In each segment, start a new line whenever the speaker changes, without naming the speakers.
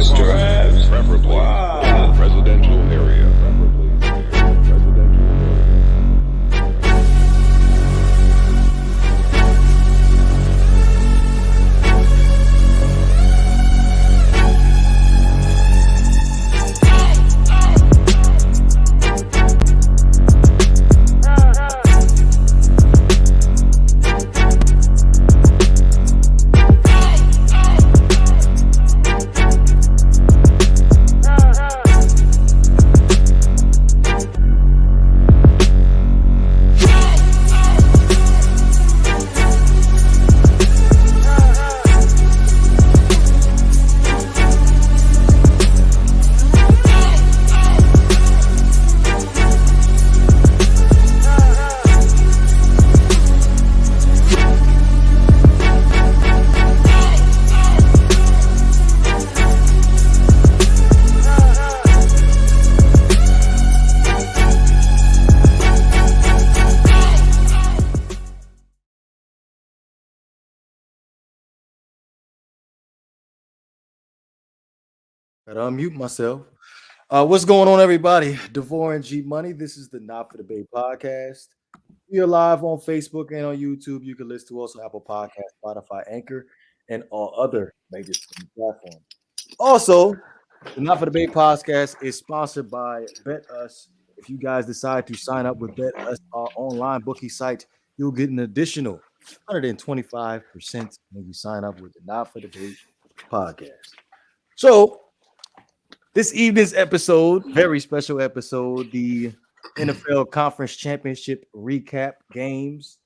Strapz.
Preferably in a residential area.
Gotta unmute myself. What's going on, everybody? DeVore and G Money. This is the Not for the Bay podcast. We are live on Facebook and on YouTube. You can listen to us on Apple Podcasts, Spotify, Anchor, and all other major streaming platforms. Also, the Not for the Bay podcast is sponsored by Bet Us. If you guys decide to sign up with Bet Us, our online bookie site, you'll get an additional 125% when you sign up with the Not for the Bay podcast. So, this evening's episode, very special episode, the NFL Conference Championship recap games.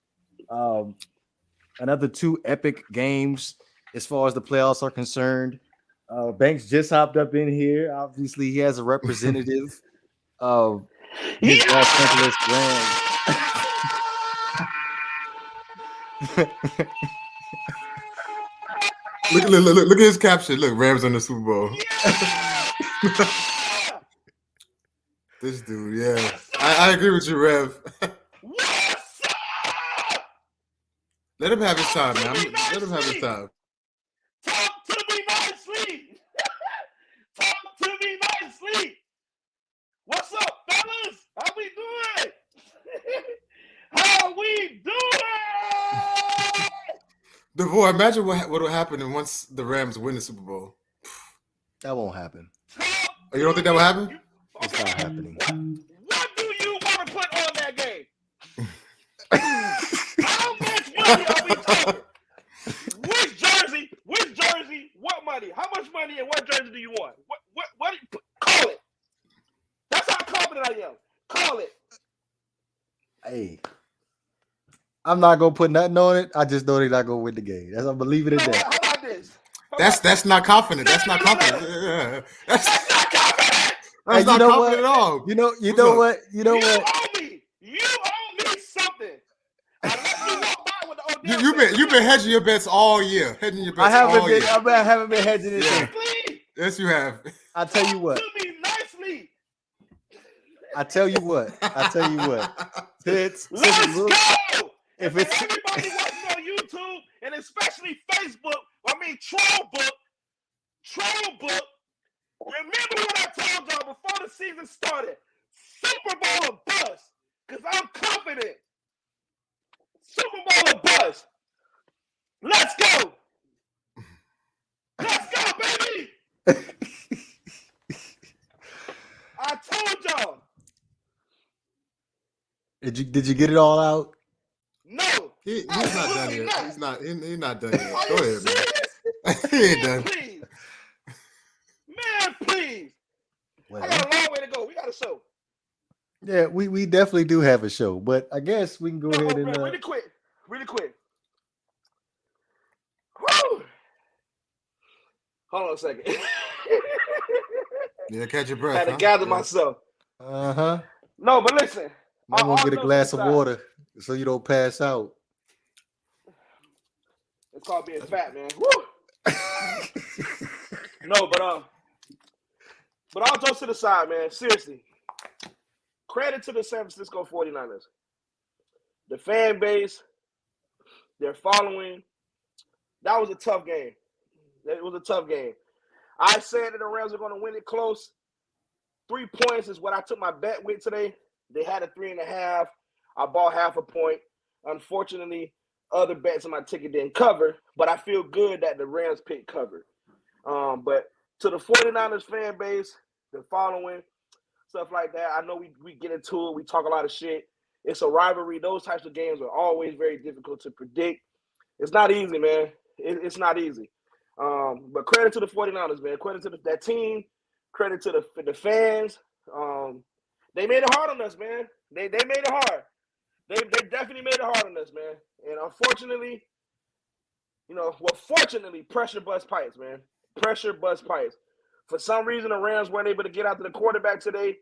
Another two epic games as far as the playoffs are concerned. Banks just hopped up in here. Obviously, he has a representative of his Los Angeles Rams.
Look at his caption. Look, Rams on the Super Bowl. This dude, yeah. I agree with you, Rev. Let him have his time, man. Let him have his time.
Talk to me nicely. Talk to me nicely. What's up, fellas? How we doing? How we doing?
DeVore, imagine what will happen once the Rams win the Super Bowl.
That won't happen.
You don't think that will happen?
It's not happening.
What do you want to put on that game? How much money are we talking? Which jersey? What money? How much money and what jersey do you want? What call it. That's how confident I am. Call it.
Hey, I'm not gonna put nothing on it. I just know they're not gonna win the game. That's I'm believing in that.
How about this?
That's not confident. That's not confident. Yeah. That's
not confident.
That's not confident at all.
You know what?
You owe me something. I let you walk by with the Odell.
You've been hedging your bets all year. Hedging your bets all year.
I haven't been hedging it.
Yeah. Yes, you have.
I tell you what.
To me nicely.
I tell you what.
Let's go.
If it's
everybody watching on YouTube and especially Facebook, Trollbook. Remember what I told y'all before the season started. Super Bowl or bust. Because I'm confident. Super Bowl or bust. Let's go. Let's go, baby. I told y'all.
Did you get it all out?
No.
He's not done yet.
Not.
He's not done yet.
Are
Go
you
ahead, man.
serious?
He ain't done.
Please. Man, please.
Well,
I got a long way to go. We got a show.
Yeah, we definitely do have a show, but I guess we can go ahead and
really quick. Woo! Hold on a second.
Yeah, catch your breath.
I had to gather myself.
Uh-huh.
No, but listen.
I'm gonna get a glass of water so you don't pass out.
It's called being fat, man. Woo! No, but all jokes to the side, man. Seriously. Credit to the San Francisco 49ers. The fan base, their following. That was a tough game. It was a tough game. I said that the Rams are going to win it close. 3 points is what I took my bet with today. They had a 3.5. I bought half a point. Unfortunately, other bets on my ticket didn't cover, but I feel good that the Rams pick covered. But to the 49ers fan base, the following, stuff like that, I know we get into it. We talk a lot of shit. It's a rivalry. Those types of games are always very difficult to predict. It's not easy, man. It's not easy. But credit to the 49ers, man. Credit to that team. Credit to the fans. They made it hard on us, man. They made it hard. They definitely made it hard on us, man. And unfortunately, fortunately, pressure bust pipes, man. Pressure bust pipes. For some reason, the Rams weren't able to get out to the quarterback today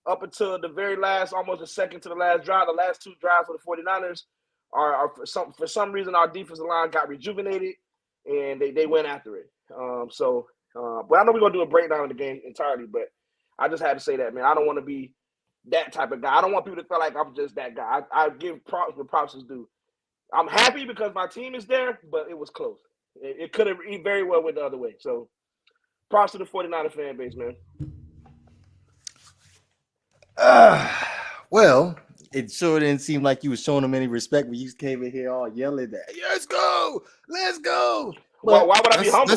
up until the very last, almost a second to the last drive. The last 2 drives for the 49ers are for some reason, our defensive line got rejuvenated, and they went after it. But I know we're going to do a breakdown of the game entirely, but I just had to say that, man. I don't want to be that type of guy. I don't want people to feel like I'm just that guy. I give props where props is due. I'm happy because my team is there, but it was close. It could have very well went the other way. So props to the 49er fan base, man.
Well, it sure didn't seem like you were showing them any respect when you came in here all yelling that, let's go.
Well, why would I be humble?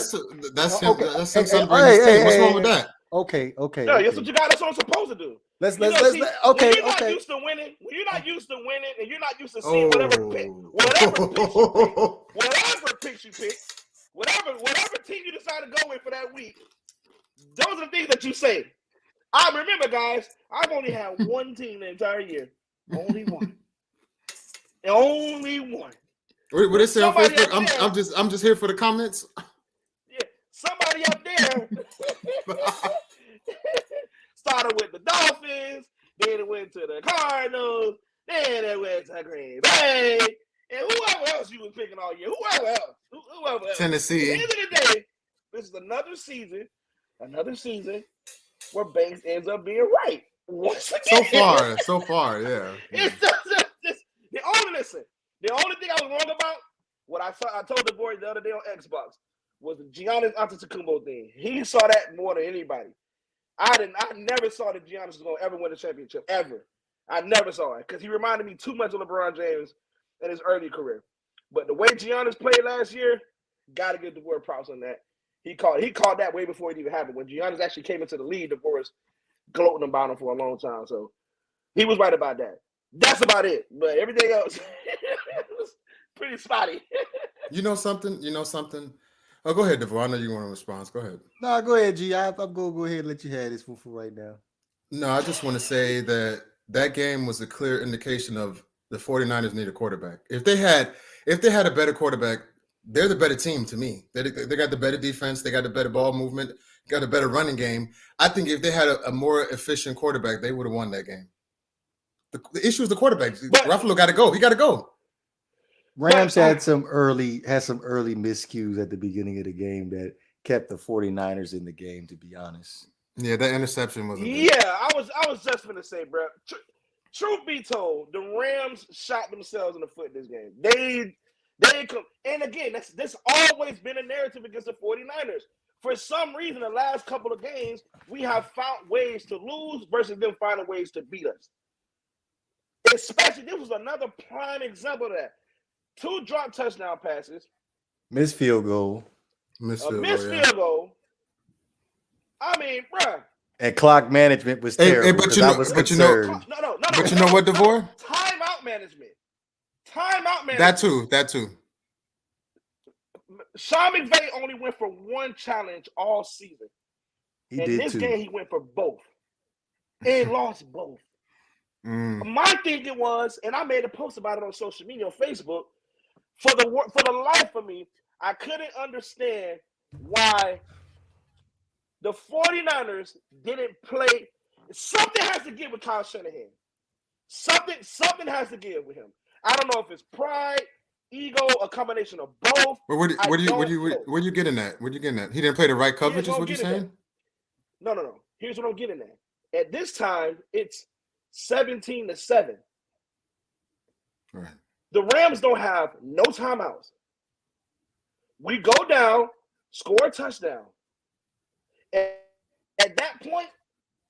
That's him.
Okay.
That's him celebrating his team. What's wrong with that?
Okay.
Yeah, that's what you got. That's what I'm supposed to do.
Let's
When you're not used to winning, and you're not used to seeing whatever picks you pick, whatever team you decide to go with for that week, those are the things that you say. I remember, guys, I've only had one team the entire year. Only one. Only one.
What they say on Facebook? I'm just here for the comments.
Yeah, somebody up there started with the Dolphins, then it went to the Cardinals, then it went to Green Bay, and whoever else you was picking all year. Whoever else.
Tennessee.
At the end of the day, this is another season where Banks ends up being right. Once again.
So far, yeah.
It's just the only thing I was wrong about, what I told the boy the other day on Xbox, was the Giannis Antetokounmpo thing. He saw that more than anybody. I never saw that Giannis was going to ever win a championship, ever. I never saw it because he reminded me too much of LeBron James in his early career. But the way Giannis played last year, got to give DeVore props on that. He called that way before it even happened. When Giannis actually came into the league, DeVore was gloating about him for a long time. So he was right about that. That's about it. But everything else was pretty spotty.
You know something? Oh, go ahead, DeVore. I know you want to respond. Go ahead.
No, go ahead, G. I'm going to go ahead and let you have this for right now.
No, I just want to say that game was a clear indication of the 49ers need a quarterback. If they had a better quarterback, they're the better team to me. They got the better defense. They got the better ball movement. Got a better running game. I think if they had a more efficient quarterback, they would have won that game. The issue is the quarterback. Ruffalo got to go. He got to go.
Rams had some early miscues at the beginning of the game that kept the 49ers in the game, to be honest.
Yeah, that interception was.
I was just going to say, bro. Truth be told, the Rams shot themselves in the foot this game. They come, and again, that's always been a narrative against the 49ers. For some reason, the last couple of games, we have found ways to lose versus them finding ways to beat us. Especially, this was another prime example of that. 2 drop touchdown passes.
Missed field goal.
Missed
field goal. I mean, bruh.
And clock management was terrible.
But you know what, DeVore?
Timeout management.
That too.
Sean McVay only went for one challenge all season. This game, he went for both. And lost both. My thinking was, and I made a post about it on social media, on Facebook, for the life of me, I couldn't understand why the 49ers didn't play. Something has to give with Kyle Shanahan. Something has to give with him. I don't know if it's pride, ego, a combination of both.
But where you getting at? He didn't play the right coverage, is what you're saying?
No. Here's what I'm getting at. At this time, it's 17-7.
Right.
The Rams don't have no timeouts. We go down, score a touchdown. At that point,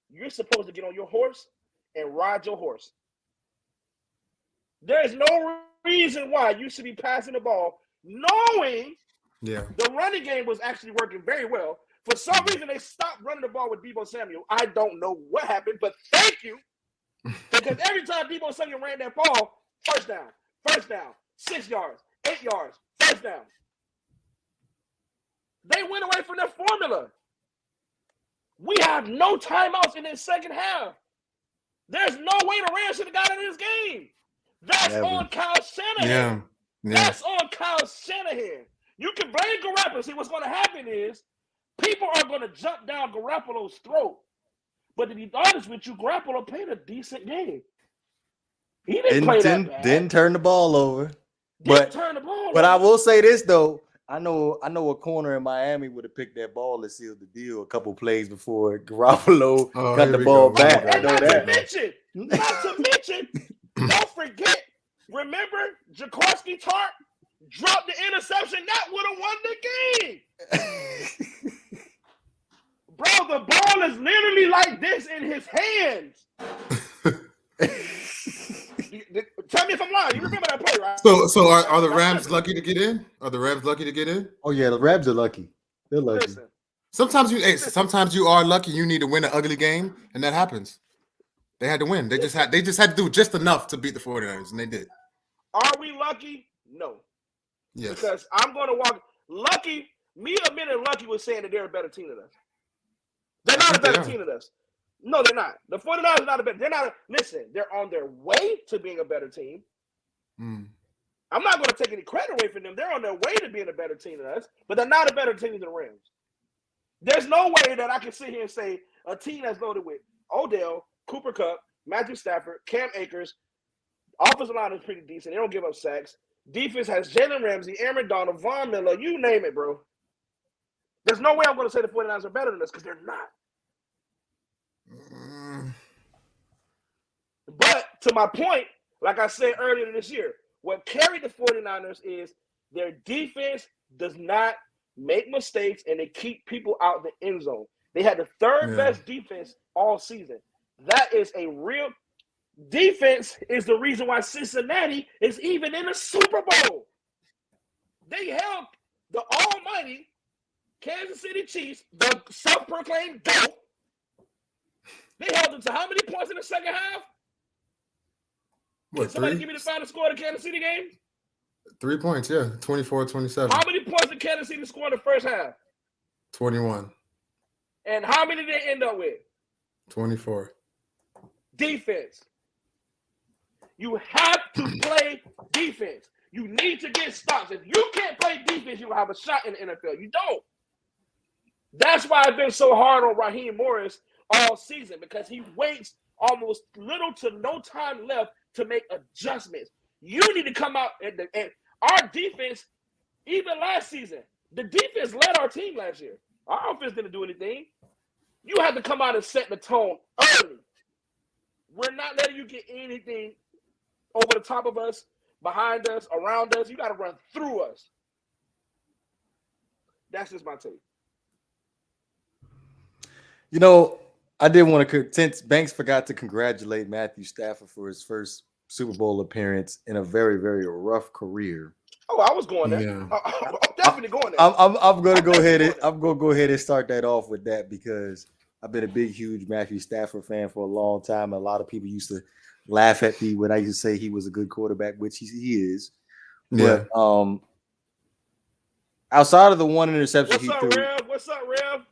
you're supposed to get on your horse and ride your horse. There is no reason why you should be passing the ball, knowing the running game was actually working very well. For some reason, they stopped running the ball with Deebo Samuel. I don't know what happened, but thank you. Because every time Deebo Samuel ran that ball, first down, 6 yards, 8 yards, first down. They went away from their formula. We have no timeouts in this second half. There's no way the Rams should have got in this game. That's on Kyle Shanahan. That's on Kyle Shanahan. You can blame Garoppolo. See, what's going to happen is people are going to jump down Garoppolo's throat. But to be honest with you, Garoppolo played a decent game. He didn't play that bad.
Didn't turn the ball over.
Didn't turn the ball
but
over.
I will say this, though. I know a corner in Miami would have picked that ball and sealed the deal a couple plays before Garoppolo got the ball back.
And not to mention, don't forget, remember Jaquiski Tartt dropped the interception. That would have won the game. Bro, the ball is literally like this in his hands. Tell me if I'm lying. You remember that play, right?
So are the Rams lucky to get in? Are the Rams lucky to get in?
Oh yeah, the Rams are lucky. They're lucky.
Listen,
Sometimes you are lucky. You need to win an ugly game, and that happens. They had to win. They just had to do just enough to beat the 49ers, and they did.
Are we lucky? No.
Yes.
Because I'm going to walk lucky. Me admitting lucky was saying that they're a better team than us. They're not a better team than us. No, they're not. The 49ers are not a better. They're not. Listen, they're on their way to being a better team. I'm not going to take any credit away from them. They're on their way to being a better team than us, but they're not a better team than the Rams. There's no way that I can sit here and say a team that's loaded with Odell, Cooper Kupp, Matthew Stafford, Cam Akers, offensive line is pretty decent. They don't give up sacks. Defense has Jalen Ramsey, Aaron Donald, Von Miller, you name it, bro. There's no way I'm going to say the 49ers are better than us because they're not. But to my point, like I said earlier this year, what carried the 49ers is their defense does not make mistakes and they keep people out the end zone. They had the third best defense all season. That is a real defense is the reason why Cincinnati is even in the Super Bowl. They held the almighty Kansas City Chiefs, the self-proclaimed GOAT. They held them to how many points in the second half? Can somebody give me the final score of the Kansas City game?
3 points, 24-27.
How many points did Kansas City score in the first half?
21.
And how many did they end up with?
24.
Defense. You have to play defense. You need to get stops. If you can't play defense, you will have a shot in the NFL. You don't. That's why I've been so hard on Raheem Morris all season, because he waits almost little to no time left to make adjustments. You need to come out and our defense, even last season, the defense led our team last year. Our offense didn't do anything. You have to come out and set the tone early. We're not letting you get anything over the top of us, behind us, around us. You got to run through us. That's just my take.
You know, I did want to, since Banks forgot to congratulate Matthew Stafford for his first Super Bowl appearance in a very, very rough career.
Oh, I was going there. Yeah. I'm definitely going there.
I'm going to go ahead and I'm going to go ahead and start that off with that, because I've been a big, huge Matthew Stafford fan for a long time. A lot of people used to laugh at me when I used to say he was a good quarterback, which he is.
Yeah.
But outside of the one interception
What's up, Rev?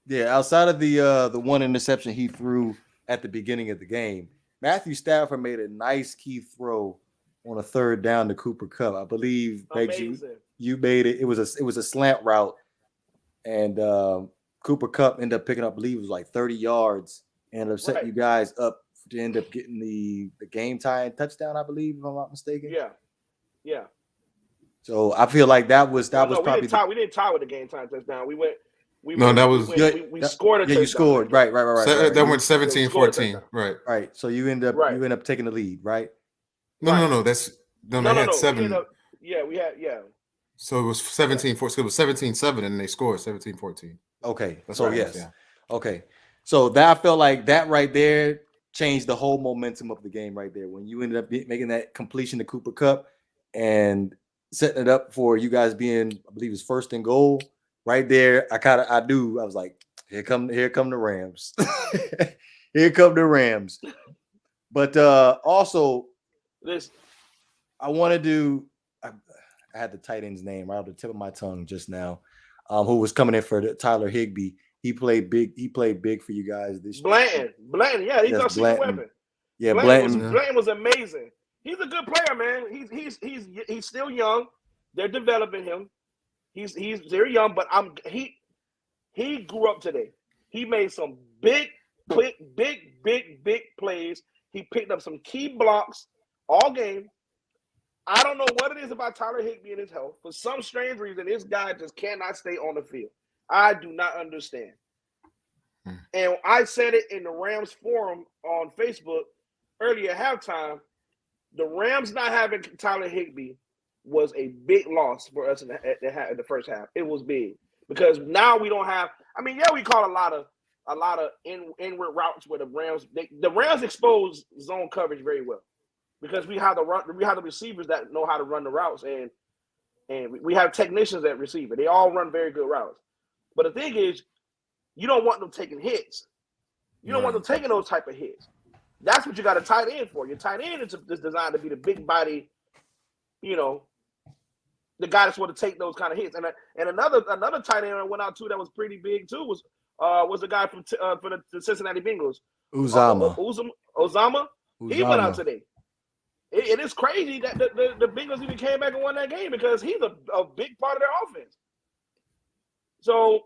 Yeah, outside of the one interception he threw at the beginning of the game, Matthew Stafford made a nice key throw on a third down to Cooper Kupp. I believe you made it. It was a slant route, and Cooper Kupp ended up picking up, I believe it was like 30 yards, and it set you guys up to end up getting the game tying touchdown, I believe, if I'm not mistaken.
Yeah.
So I feel like that was probably
we didn't tie with the game time touchdown. We scored a touchdown.
You scored. Right.
That went 17-14.
Right. So you end up taking the lead, right?
No. They had 7.
We had.
So it was 17-4. So it was 17-7, and they scored 17-14.
Okay.
That's
So
right.
yes.
Yeah.
Okay. So that I felt like that right there changed the whole momentum of the game right there. When you ended up making that completion to Cooper Kupp and setting it up for you guys being, I believe it's first and goal right there. I was like, here come the Rams. Here come the Rams. But also
This
I wanted to I had the tight end's name right off the tip of my tongue just now, who was coming in for Tyler Higbee. He played big for you guys this
Blanton, yeah, he's our secret weapon.
Yeah,
Blanton was amazing. He's a good player, man. He's still young. They're developing him. He's very young, but he grew up today. He made some big plays. He picked up some key blocks all game. I don't know what it is about Tyler Higbee and his health. For some strange reason, this guy just cannot stay on the field. I do not understand. And I said it in the Rams forum on Facebook earlier at halftime. The Rams not having Tyler Higbee was a big loss for us in the first half. It was big because now we don't have. I mean, yeah, we call a lot of inward routes where the Rams expose zone coverage very well because we have the receivers that know how to run the routes and we have technicians at receiver. They all run very good routes. But the thing is, you don't want them taking hits. You don't want them taking those type of hits. That's what you got a tight end for. Your tight end is designed to be the big body, the guy that's going to take those kind of hits. And another tight end I went out to that was pretty big too was the guy for the Cincinnati Bengals. Uzama. He went out today. It is crazy that the Bengals even came back and won that game because he's a big part of their offense. So,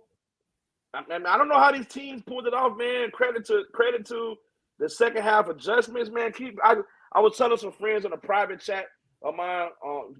I don't know how these teams pulled it off, man. Credit to the second half adjustments, man. I was telling some friends in a private chat of mine.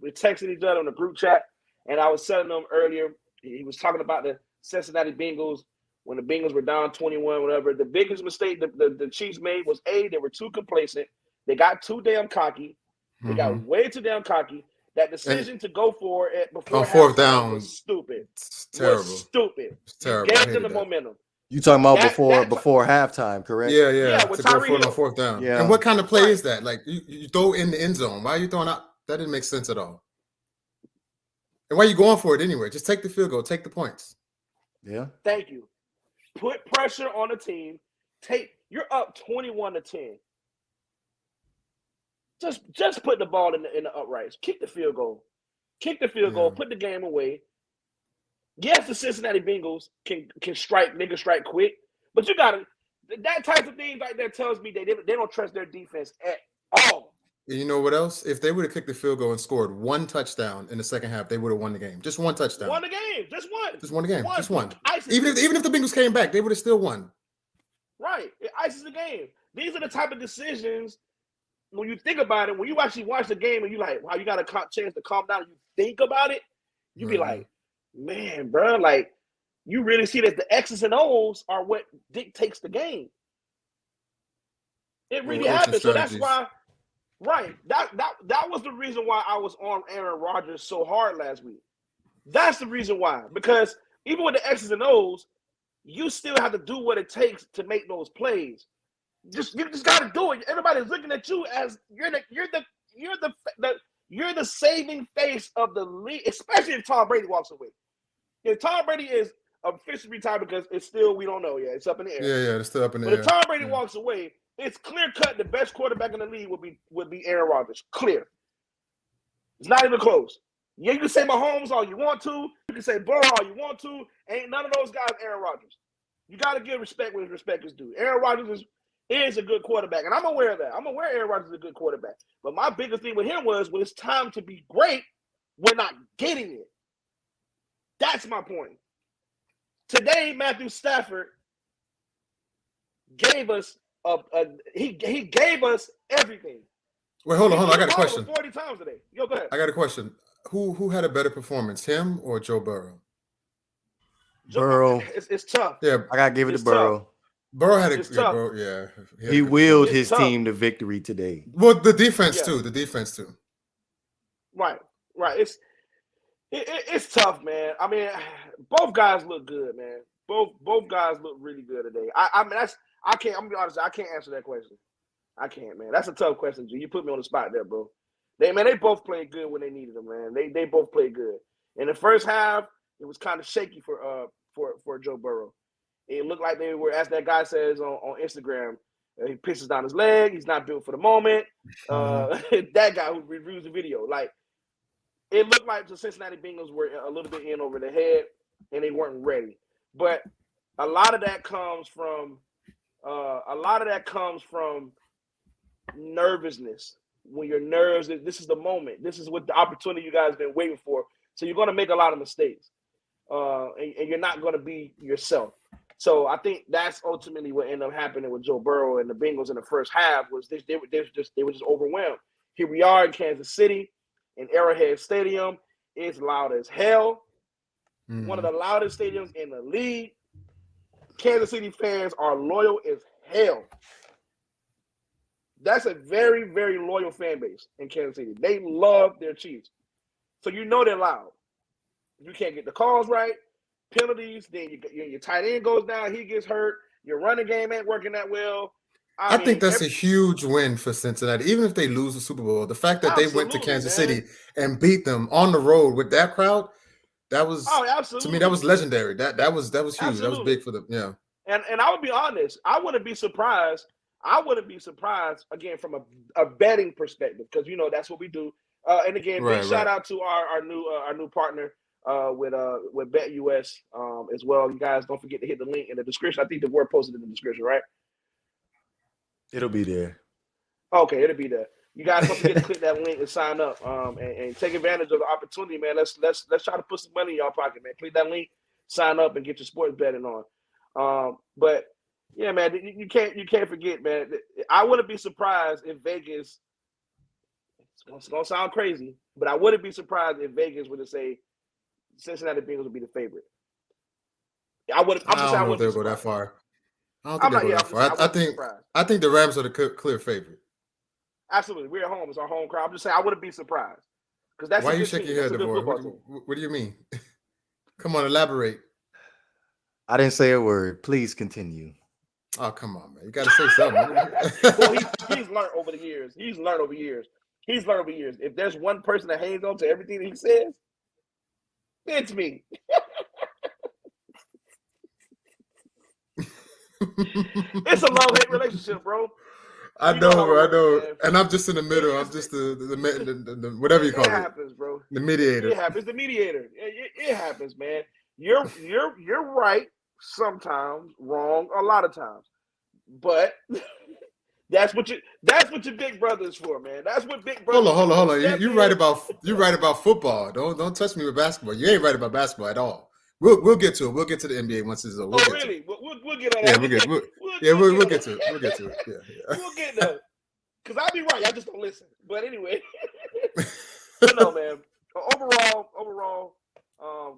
We texted each other on the group chat, and I was telling them earlier. He was talking about the Cincinnati Bengals when the Bengals were down 21, whatever. The biggest mistake the Chiefs made was they were too complacent. They got too damn cocky. They got way too damn cocky. That decision to go for it before
fourth down
was stupid.
It's terrible.
Was stupid.
It's terrible.
Gave them the momentum.
You talking about before halftime, correct?
Yeah.
with
To go
Tyreek
for it on
Hill.
fourth down.
Yeah.
And what kind of play is that? Like you throw in the end zone. Why are you throwing out? That didn't make sense at all. And why are you going for it anyway? Just take the field goal. Take the points.
Yeah.
Thank you. Put pressure on the team. You're up 21-10. Just put the ball in the uprights. Kick the field goal. Put the game away. Yes, the Cincinnati Bengals can strike. They can strike quick, but you got to that type of thing like that tells me they don't trust their defense at all.
And you know what else? If they would have kicked the field goal and scored one touchdown in the second half, they would have won the game. Just one touchdown.
Won the game. Just one.
Just won the game. Just one.
Ices
Even if the Bengals came back, they would have still won.
Right. It ices the game. These are the type of decisions. When you think about it, when you actually watch the game and you're like, wow, you got a chance to calm down and you think about it, you be like, man, bro, like, you really see that the X's and O's are what dictates the game. It really happens. So that's why, right, that was the reason why I was on Aaron Rodgers so hard last week. That's the reason why. Because even with the X's and O's, you still have to do what it takes to make those plays. You just got to do it. Everybody's looking at you as you're the saving face of the league, especially if Tom Brady walks away. If Tom Brady is officially retired because it's still we don't know yet. It's up in the air.
Yeah, it's still up in the
air. But if Tom Brady walks away, it's clear cut. The best quarterback in the league would be Aaron Rodgers. Clear. It's not even close. Yeah, you can say Mahomes all you want to. You can say Burrow all you want to. Ain't none of those guys Aaron Rodgers. You got to give respect when respect is due. Aaron Rodgers is a good quarterback, and I'm aware of that. I'm aware Aaron Rodgers is a good quarterback. But my biggest thing with him was when it's time to be great, we're not getting it. That's my point. Today, Matthew Stafford gave us he gave us everything.
Wait, hold on. I got a question.
40 times today. Yo, go ahead.
I got a question. Who had a better performance, him or Joe Burrow?
Burrow.
It's tough.
Yeah, I gotta give it to Burrow.
Tough.
Burrow had a
He willed his team to victory today.
Well, the defense too. The defense too.
Right. It's tough, man. I mean, both guys look good, man. Both guys look really good today. I mean, I can't. I'm gonna be honest. I can't answer that question. I can't, man. That's a tough question, G. You put me on the spot there, bro. They both played good when they needed them, man. They both played good. In the first half, it was kind of shaky for Joe Burrow. It looked like they were, as that guy says on Instagram, he pisses down his leg. He's not built for the moment. That guy who reviews the video, like, it looked like the Cincinnati Bengals were a little bit in over the head, and they weren't ready. But a lot of that comes from nervousness. When your nerves, this is the moment. This is what the opportunity you guys have been waiting for. So you're going to make a lot of mistakes, and you're not going to be yourself. So I think that's ultimately what ended up happening with Joe Burrow and the Bengals in the first half. Was they were just overwhelmed. Here we are in Kansas City, in Arrowhead Stadium. It's loud as hell. One of the loudest stadiums in the league. Kansas City fans are loyal as hell. That's a very, very loyal fan base in Kansas City. They love their Chiefs. So you know they're loud. You can't get the calls right, penalties, then your tight end goes down, he gets hurt, your running game ain't working that well.
I think that's a huge win for Cincinnati. Even if they lose the Super Bowl, the fact that they went to Kansas City and beat them on the road with that crowd, that was to me, that was legendary. That was huge. Absolutely. That was big for them. Yeah.
And I would be honest, I wouldn't be surprised again from a betting perspective, because that's what we do. And again, big shout out to our new partner with BetUS as well. You guys don't forget to hit the link in the description. I think the word posted in the description, right?
It'll be there.
Okay, it'll be there. You guys don't forget to click that link and sign up and take advantage of the opportunity, man. Let's try to put some money in y'all pocket, man. Click that link, sign up, and get your sports betting on. But yeah, man, you can't forget, man. I wouldn't be surprised if Vegas. It's gonna sound crazy, but I wouldn't be surprised if Vegas were to say Cincinnati Bengals would be the favorite. I don't know if they'll go that far.
I don't think they'll go that far. I think the Rams are the clear favorite.
Absolutely, we're at home. It's our home crowd. I'm just saying I wouldn't be surprised, because that's
why are you shaking your head, DeVore? What do you mean? Come on, elaborate.
I didn't say a word. Please continue.
Oh, come on, man. You got to say something.
Well, he's learned over the years. If there's one person that hangs on to everything that he says, it's me. It's a love-hate relationship, bro.
I know. And I'm just in the middle. I'm just the whatever you call it.
It happens, bro.
The mediator.
It happens. The mediator. It happens, man. You're right sometimes, wrong a lot of times, but that's what your big brother is for, man. That's what big brother.
Hold on. You right about football. Don't touch me with basketball. You ain't right about basketball at all. We'll get to it. We'll get to the NBA once it's over.
Really? We'll get on that.
We'll get to it. Yeah.
We'll get there. Because I'll be right. I just don't listen. But anyway, but no, man. Overall,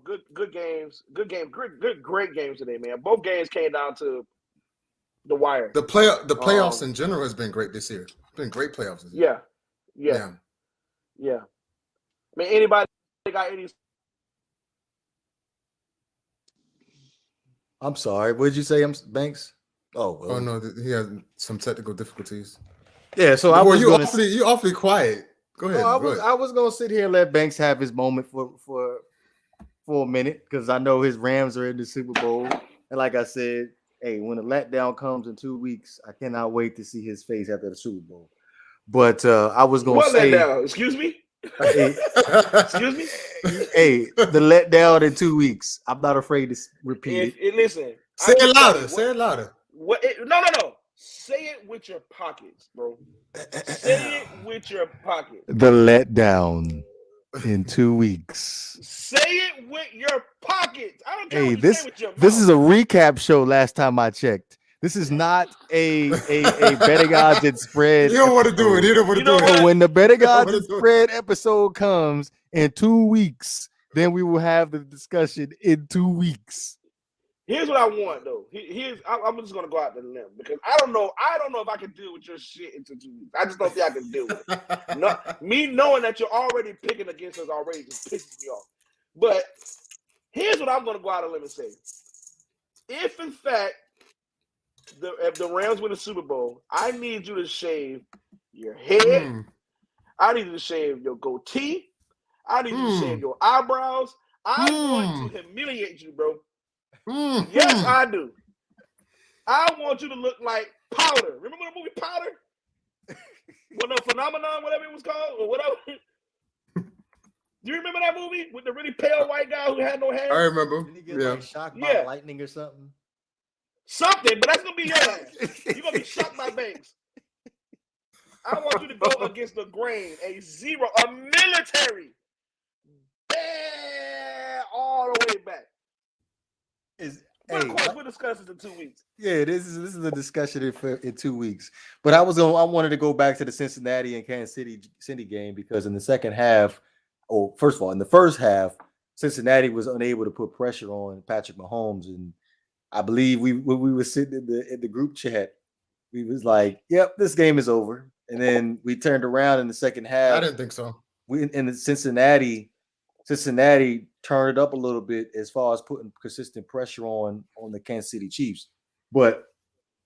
good games. Great games today, man. Both games came down to the wire.
The playoffs in general has been great this year. It's been great playoffs this year.
Yeah. I mean, anybody got any?
I'm sorry. What did you say, Banks? Oh
no, he had some technical difficulties.
Yeah, so
you awfully quiet. Go ahead.
I was gonna sit here and let Banks have his moment for a minute, because I know his Rams are in the Super Bowl, and like I said, hey, when the letdown comes in 2 weeks, I cannot wait to see his face after the Super Bowl. But I was gonna say,
letdown? Excuse me.
Hey,
excuse me.
Hey, the letdown in 2 weeks. I'm not afraid to repeat it.
Listen.
Say it louder. Say it louder.
No. Say it with your pockets, bro. Say it with your pockets.
The letdown in 2 weeks.
Say it with your pockets. I don't care.
Hey,
what you say with your mouth.
This is a recap show. Last time I checked, this is not a betting odds and spread.
You don't want to do it. You don't want to do it.
When the betting odds and spread episode comes in 2 weeks, then we will have the discussion in 2 weeks.
Here's what I want, though. I'm just gonna go out there and limb, because I don't know if I can deal with your shit into 2 weeks. I just don't think I can deal with it. Me knowing that you're already picking against us already just pisses me off. But here's what I'm going to go out on a limb and say. If, in fact, if the Rams win the Super Bowl, I need you to shave your head. I need you to shave your goatee. I need you to shave your eyebrows. I want to humiliate you, bro. Yes, I do. I want you to look like Powder. Remember the movie Powder? Well, no, Phenomenon, whatever it was called, or whatever. Do you remember that movie with the really pale white guy who had no hair?
I remember.
Did he get like shocked by lightning or something?
Something, but that's gonna be your ass. You're gonna be shocked by Banks. I want you to go against the grain, a military, all the way back. But of course, we'll discuss this in 2 weeks.
Yeah, this is a discussion in 2 weeks. But I wanted to go back to the Cincinnati and Kansas City game because in the second half, first of all, in the first half, Cincinnati was unable to put pressure on Patrick Mahomes, and I believe when we were sitting in the group chat, we was like, "Yep, this game is over." And then we turned around in the second half.
I didn't think so.
Cincinnati turned it up a little bit as far as putting consistent pressure on the Kansas City Chiefs. But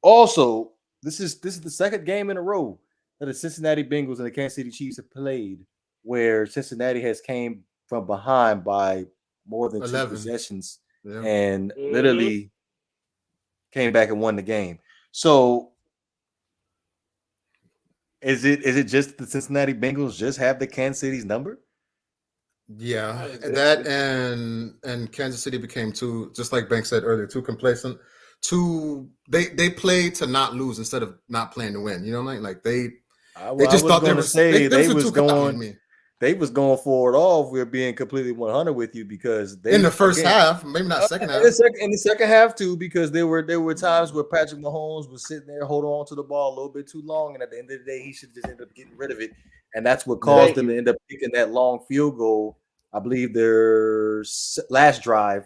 also, this is the second game in a row that the Cincinnati Bengals and the Kansas City Chiefs have played where Cincinnati has came from behind by more than 2 possessions and literally came back and won the game. So is it just the Cincinnati Bengals just have the Kansas City's number?
Yeah, that and Kansas City became too, just like Banks said earlier, too complacent. They played to not lose instead of not playing to win. You know what I mean? Like they just thought they
was going for it all. We're being completely 100 with you because
in the first half, maybe not second half.
In the second half too, because there were times where Patrick Mahomes was sitting there holding on to the ball a little bit too long, and at the end of the day, he should just end up getting rid of it, and that's what caused them to end up kicking that long field goal. I believe their last drive,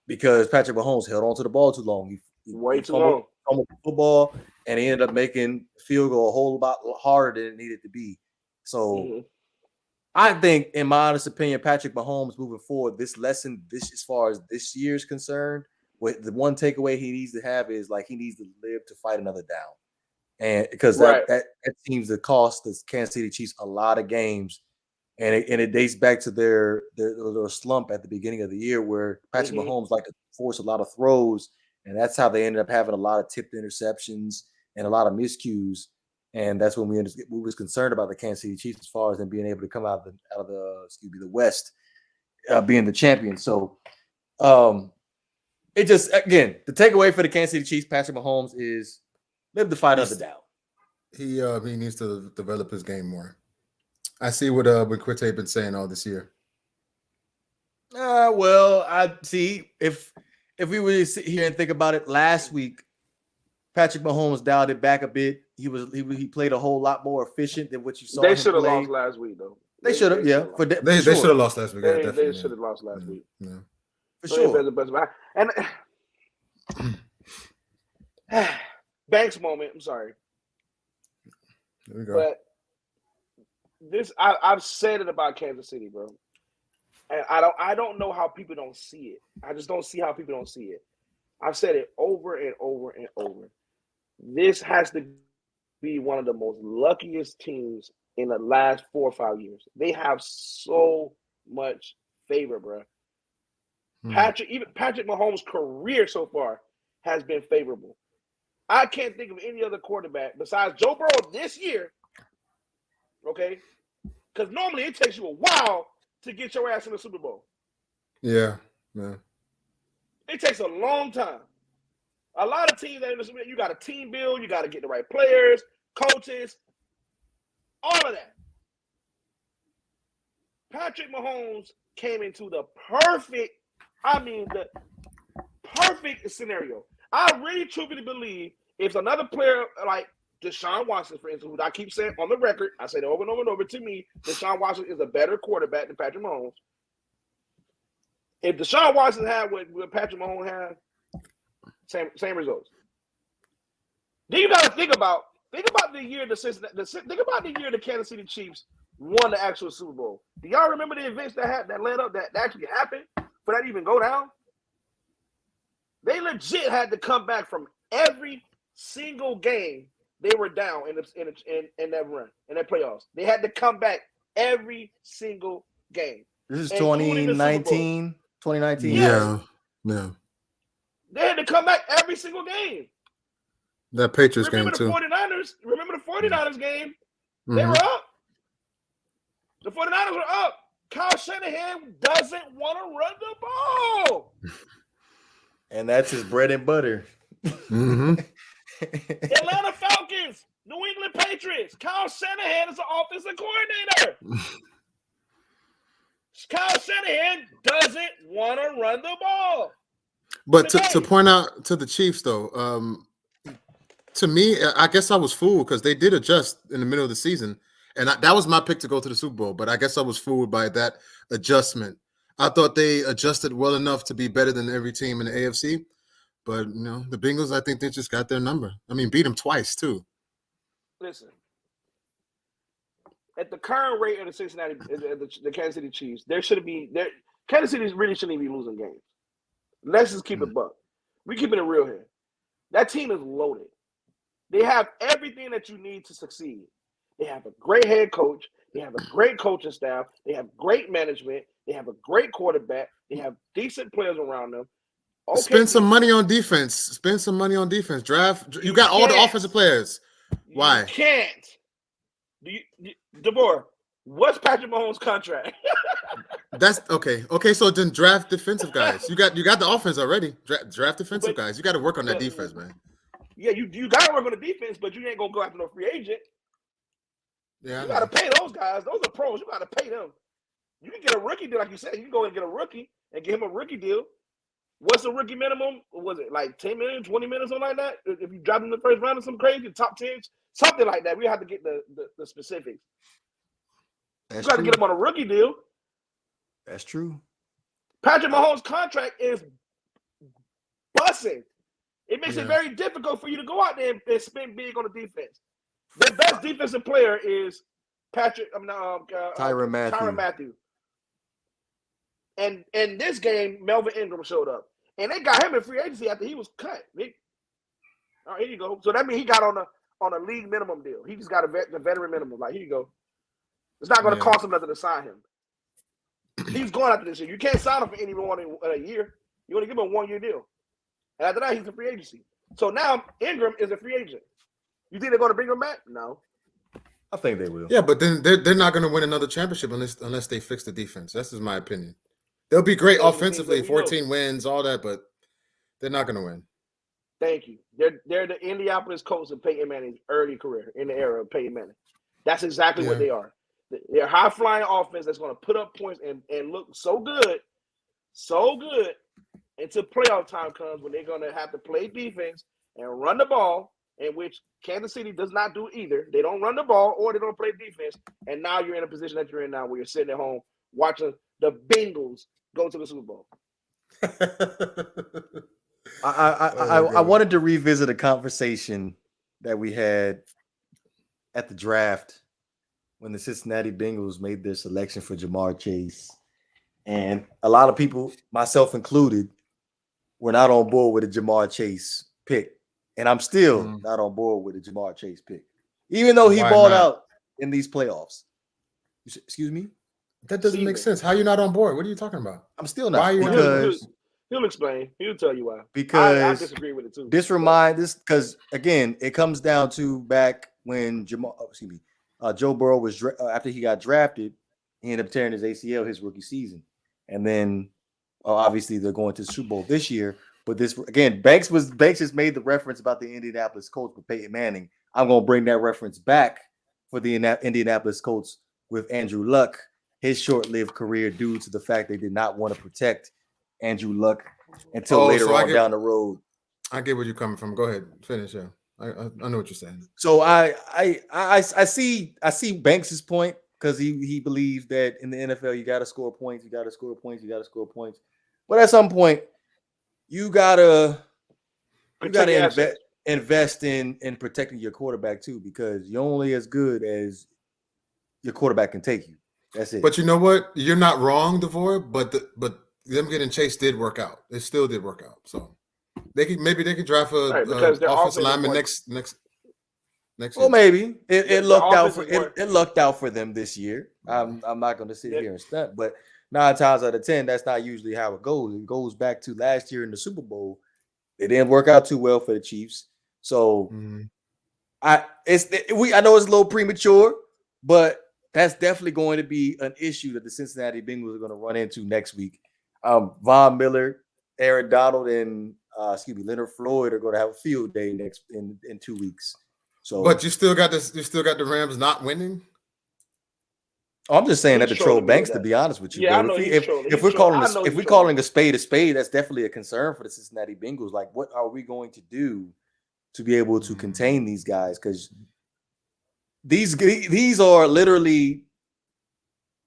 because Patrick Mahomes held on to the ball too long.
Way too long.
Fumbled the football, and he ended up making field goal a whole lot harder than it needed to be. So I think, in my honest opinion, Patrick Mahomes moving forward, this lesson, as far as this year is concerned, with the one takeaway he needs to have is like he needs to live to fight another down, and because that seems to cost the Kansas City Chiefs a lot of games, and it dates back to their slump at the beginning of the year where Patrick Mahomes liked to force a lot of throws, and that's how they ended up having a lot of tipped interceptions and a lot of miscues. And that's when we was concerned about the Kansas City Chiefs as far as them being able to come out of the West, being the champion. So, it just, again, the takeaway for the Kansas City Chiefs, Patrick Mahomes, is live the fight other down.
He needs to develop his game more. I see what Quitte been saying all this year.
Well, I see if we were to sit here and think about it last week, Patrick Mahomes dialed it back a bit. He played a whole lot more efficient than what you saw.
They should have lost last week, though.
They should have, yeah.
They should have lost last week.
They should have lost last week.
Yeah.
For sure.
And Banks moment. I'm sorry.
There we go.
But I've said it about Kansas City, bro. And I don't know how people don't see it. I just don't see how people don't see it. I've said it over and over and over. This has to be one of the most luckiest teams in the last 4 or 5 years. They have so much favor, bro. Patrick Mahomes' career so far has been favorable. I can't think of any other quarterback besides Joe Burrow this year. Okay, because normally it takes you a while to get your ass in the Super Bowl.
Yeah.
It takes a long time. A lot of teams that in the Super Bowl, you got a team build, you got to get the right players, coaches, all of that. Patrick Mahomes came into the perfect scenario. I really truly believe if another player like Deshaun Watson, for instance, who I keep saying on the record, I say it over and over and over, to me, Deshaun Watson is a better quarterback than Patrick Mahomes. If Deshaun Watson had what Patrick Mahomes had, same results. Then you got to think about the year the Kansas City Chiefs won the actual Super Bowl. Do y'all remember the events that led up that actually happened for that to even go down? They legit had to come back from every single game they were down in that run, in that playoffs. They had to come back every single game.
This is
including the Super Bowl.
2019.
Yeah.
They had to come back every single game.
That Patriots
Remember
game
the
too.
49ers? Remember the 49ers game? They
Mhm.
were up. The 49ers were up. Kyle Shanahan doesn't want to run the ball.
And that's his bread and butter.
Mhm.
Atlanta Falcons, New England Patriots. Kyle Shanahan is the offensive coordinator. Kyle Shanahan doesn't want to run the ball.
But to point out to the Chiefs, though, to me, I guess I was fooled because they did adjust in the middle of the season. And that was my pick to go to the Super Bowl. But I guess I was fooled by that adjustment. I thought they adjusted well enough to be better than every team in the AFC. But, the Bengals, I think they just got their number. I mean, beat them twice, too.
Listen, at the current rate of the Kansas City Chiefs, Kansas City really shouldn't be losing games. Let's just keep it buck. We keeping it real here. That team is loaded. They have everything that you need to succeed. They have a great head coach. They have a great coaching staff. They have great management. They have a great quarterback. They have decent players around them. Okay,
Spend some money on defense. Draft. You got all the offensive players. Why?
You can't. DeBoer, what's Patrick Mahomes' contract?
That's okay. Okay, so then draft defensive guys. You got the offense already. Draft defensive guys. You got to work on that defense, man.
Yeah, you got to work on the defense, but you ain't gonna go after no free agent.
Yeah,
you got to pay those guys. Those are pros. You got to pay them. You can get a rookie deal, like you said. You can go and get a rookie and get him a rookie deal. What's the rookie minimum? What was it like 10 million, 20 million, something like that? If you drop him in the first round or some crazy, top 10, something like that. We have to get the specifics. You got to get him on a rookie deal.
That's true.
Patrick Mahomes' contract is bussing. It makes it very difficult for you to go out there and spend big on the defense. The best defensive player is
Tyrann
Mathieu. And in this game, Melvin Ingram showed up. And they got him in free agency after he was cut. All right, here you go. So that means he got on a league minimum deal. He just got the veteran minimum. Like, here you go. It's not going to cost him nothing to sign him. He's going after this year. You can't sign him for any more than a year. You only give him a 1-year deal. And after that, he's a free agency. So now Ingram is a free agent. You think they're going to bring him back? No.
I think they will.
Yeah, but then they're not going to win another championship unless they fix the defense. That's just my opinion. They'll be great offensively, 14 wins, all that, but they're not going to win.
Thank you. They're the Indianapolis Colts of Peyton Manning's early career, in the era of Peyton Manning. That's exactly what they are. They're a high-flying offense that's going to put up points and look so good until playoff time comes when they're going to have to play defense and run the ball, in which Kansas City does not do either. They don't run the ball or they don't play defense, and now you're in a position that you're in now where you're sitting at home watching the Bengals go to the Super Bowl.
I wanted to revisit a conversation that we had at the draft when the Cincinnati Bengals made their selection for Jamar Chase. And a lot of people, myself included, were not on board with the Jamar Chase pick. And I'm still not on board with the Jamar Chase pick, even though he balled out in these playoffs. Excuse me?
That doesn't make sense. How are you not on board? What are you talking about?
I'm still not.
Why are you
because
he'll explain. He'll tell you why.
Because
I disagree with it too.
Because again, it comes down to back when Joe Burrow was after he got drafted, he ended up tearing his ACL his rookie season, and then obviously they're going to the Super Bowl this year. But this again, Banks just made the reference about the Indianapolis Colts with Peyton Manning. I'm going to bring that reference back for the Indianapolis Colts with Andrew Luck. His short-lived career due to the fact they did not want to protect Andrew Luck until later on down the road.
I get where you're coming from. Go ahead, finish. Yeah, I know what you're saying.
So I see Banks's point because he believes that in the NFL you got to score points, you got to score points. But at some point you gotta invest in protecting your quarterback too, because you're only as good as your quarterback can take you. That's it.
But you know what? You're not wrong, DeVore. But them getting Chase did work out. It still did work out. So they could draft a offensive lineman next
Well,
year.
maybe it lucked out for
it.
It lucked out for them this year. I'm not going to sit here and stunt, but 9 times out of 10, that's not usually how it goes. It goes back to last year in the Super Bowl. It didn't work out too well for the Chiefs. So I know it's a little premature, but that's definitely going to be an issue that the Cincinnati Bengals are going to run into next week. Von Miller, Aaron Donald, and Leonard Floyd are going to have a field day in 2 weeks. So,
but you still got this. You still got the Rams not winning.
I'm just saying that to troll Banks. To be honest with you,
yeah,
bro. If we're calling a spade, that's definitely a concern for the Cincinnati Bengals. Like, what are we going to do to be able to contain these guys? Because these are literally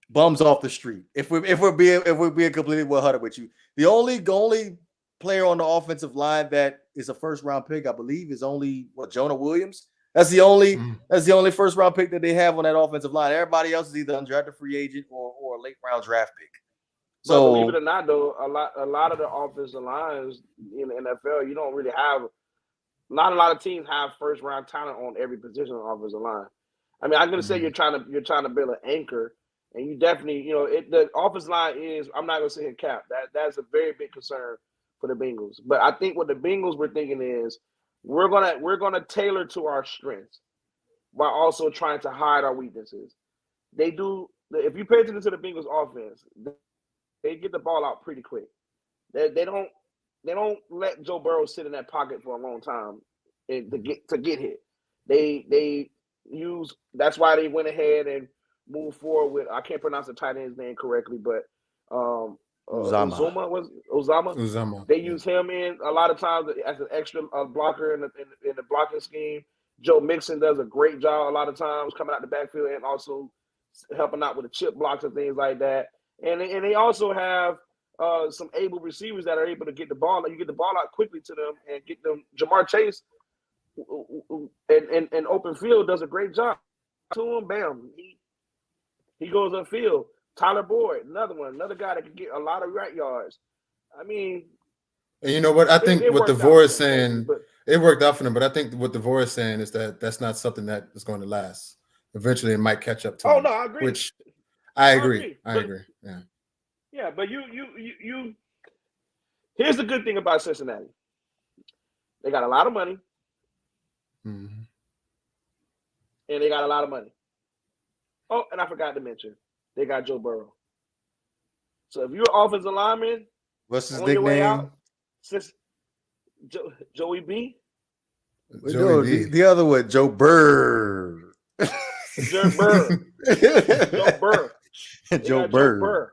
bums off the street. If we're being completely 100 with you, the only player on the offensive line that is a first round pick, I believe, is only Jonah Williams. That's the only first round pick that they have on that offensive line. Everybody else is either undrafted free agent or a late round draft pick. So
but believe it or not, though, a lot of the offensive lines in the NFL, you don't really have. Not a lot of teams have first round talent on every position on the offensive line. I mean, I'm gonna say you're trying to build an anchor, and you definitely, the offensive line is. I'm not gonna say cap. That's a very big concern for the Bengals. But I think what the Bengals were thinking is we're gonna tailor to our strengths while also trying to hide our weaknesses. They do. If you pay attention to the Bengals offense, they get the ball out pretty quick. They don't let Joe Burrow sit in that pocket for a long time to get hit. They use. That's why they went ahead and moved forward with. I can't pronounce the tight end's name correctly, but Uzama. They use him in a lot of times as an extra blocker in the blocking scheme. Joe Mixon does a great job a lot of times coming out the backfield and also helping out with the chip blocks and things like that. And they also have some able receivers that are able to get the ball. You get the ball out quickly to them and get them. Jamar Chase in open field does a great job. To him, bam, he goes upfield. Tyler Boyd, another guy that can get a lot of right yards. I mean,
and you know what? I think what DeVore is saying, it worked out for them. But I think what DeVore is saying is that that's not something that is going to last. Eventually, it might catch up to.
Oh no, I agree.
Which I agree. I agree. Yeah.
Yeah, but you. Here's the good thing about Cincinnati. They got a lot of money, and they got a lot of money. Oh, and I forgot to mention, they got Joe Burrow. So if you're an offensive lineman,
what's his nickname?
Joey B.
The other one, Joe Burr.
Joe Burr.
Joe Burr.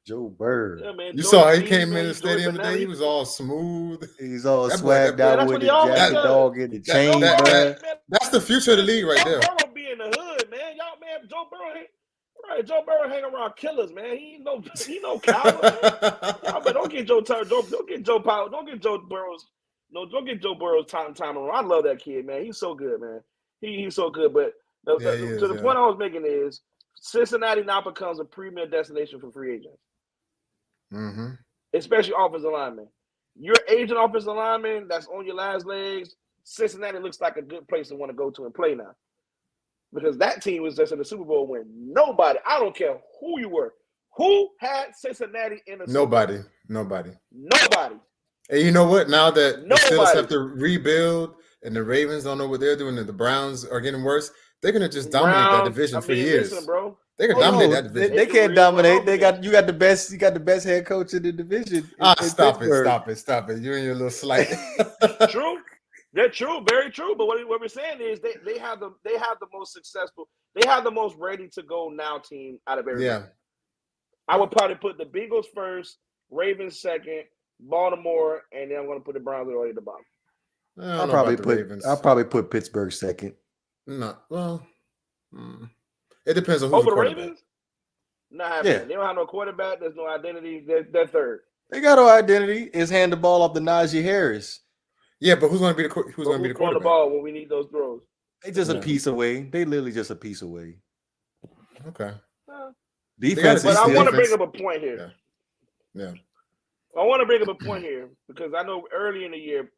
Joe Burr.
Yeah, man,
you saw how he came in the stadium today. He was all smooth.
He's all swagged out with the jacket dog in the chain.
That's the future of the league right there.
Joe Burrow be in the hood, man. Y'all, man, Joe Burrow hang around killers, man. He no coward. Y'all, but don't get Joe Burrow's time around. I love that kid, man. He's so good, man. He's so good. But the point I was making is Cincinnati now becomes a premier destination for free agents. Especially offensive linemen. You're an agent offensive lineman that's on your last legs. Cincinnati looks like a good place to want to go to and play now. Because that team was just in the Super Bowl when nobody, I don't care who you were, who had Cincinnati in the Super Bowl?
Nobody.
And
you know what? Now that the Steelers have to rebuild and the Ravens don't know what they're doing and the Browns are getting worse, they're going to just dominate that division for years.
Listen, bro.
They can dominate that division.
They can't dominate. You got the best head coach in the division.
Stop it. You and your little slight.
True. They're true, very true. But what we're saying is they have the most successful, they have the most ready to go now team out of everybody.
Yeah.
I would probably put the Bengals first, Ravens second, Baltimore, and then I'm going to put the Browns right at the bottom.
I'll probably put Pittsburgh second.
No, well, it depends on who's
over
the
the Ravens. Not happening. Yeah. They don't have no quarterback. There's no identity. They're third.
They got no identity. It's hand the ball off to Najee Harris.
Yeah, but who's going to be the quarterback?
The ball when we need those throws.
They just a piece away. They literally just a piece away.
Okay.
Defense,
but I
still,
want to bring up a point here.
Yeah.
I want to bring up a point here because I know early in the year,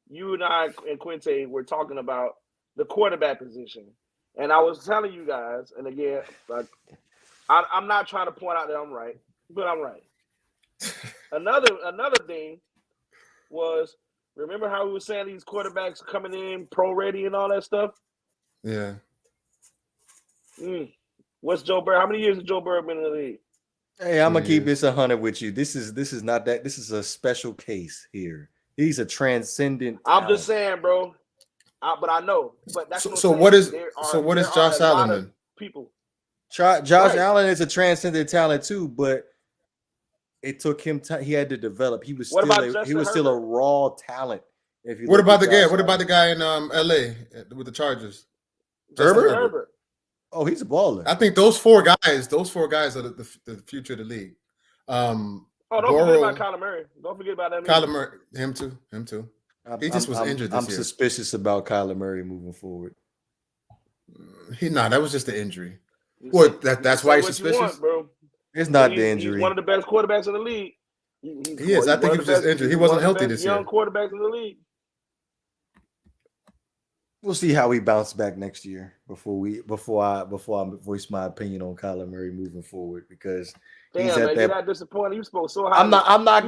you and I and Quinte were talking about the quarterback position, and I was telling you guys, and again, I'm not trying to point out that I'm right, but I'm right. Another thing was, remember how we were saying these quarterbacks coming in pro ready and all that stuff?
Yeah.
What's Joe Burrow? How many years has Joe Burrow been in the league?
Hey, I'm gonna keep this 100 with you. This is not that. This is a special case here. He's a transcendent.
I'm just saying, bro. But I know. But that's
what is Josh Allen then?
People.
Josh Allen is a transcendent talent too, but it took him time. He had to develop. He was still a raw talent.
What about the guy in LA with the Chargers?
Herbert. Oh, he's a baller.
I think those four guys are the future of the league.
Don't forget about Kyler Murray. Don't forget about that.
Kyler Murray, him too. He just was injured this year.
I'm suspicious about Kyler Murray moving forward.
That was just the injury. What? That's why he's suspicious,
bro.
It's not the injury.
He's one of the best quarterbacks in the league.
He is. I think he was just injured. He wasn't healthy this year.
Young quarterbacks in the league.
We'll see how we bounce back next year before I voice my opinion on Kyler Murray moving forward, because
you're not disappointed. You spoke so high.
I'm not.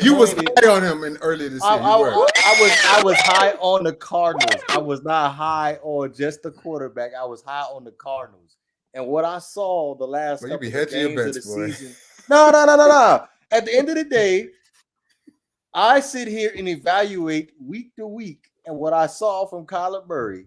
You was high on him in earlier this year.
I was high on the Cardinals. I was not high on just the quarterback. I was high on the Cardinals. And what I saw the last couple of games of the season. No. At the end of the day, I sit here and evaluate week to week. And what I saw from Kyler Murray,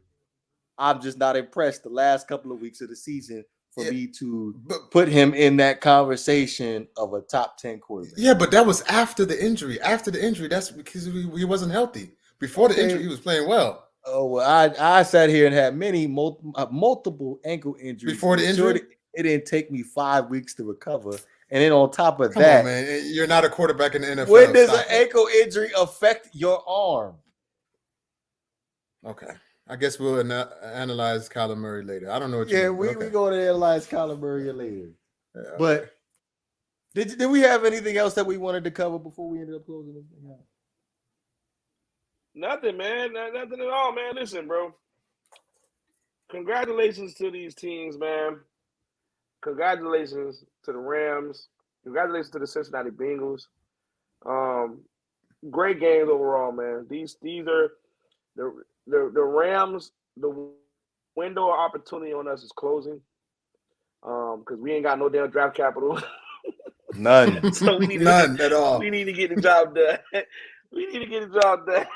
I'm just not impressed the last couple of weeks of the season for me to put him in that conversation of a top 10 quarterback.
Yeah, but that was after the injury. After the injury, that's because he wasn't healthy. Before the injury, he was playing well.
Oh, well, I sat here and had multiple ankle injuries.
Before the injury?
It didn't take me 5 weeks to recover. And then on top of
Come
that,
on, man, you're not a quarterback in the NFL.
When does an ankle injury affect your arm?
Okay. I guess we'll analyze Kyler Murray later. I don't know what you mean.
We're going to analyze Kyler Murray later. Yeah, but did we have anything else that we wanted to cover before we ended up closing this thing out?
Nothing, man. Nothing at all, man. Listen, bro. Congratulations to these teams, man. Congratulations to the Rams. Congratulations to the Cincinnati Bengals. Great games overall, man. These are the Rams. The window of opportunity on us is closing. Because we ain't got no damn draft capital.
None.
So we need
none at all.
We need to get the job done. We need to get the job done.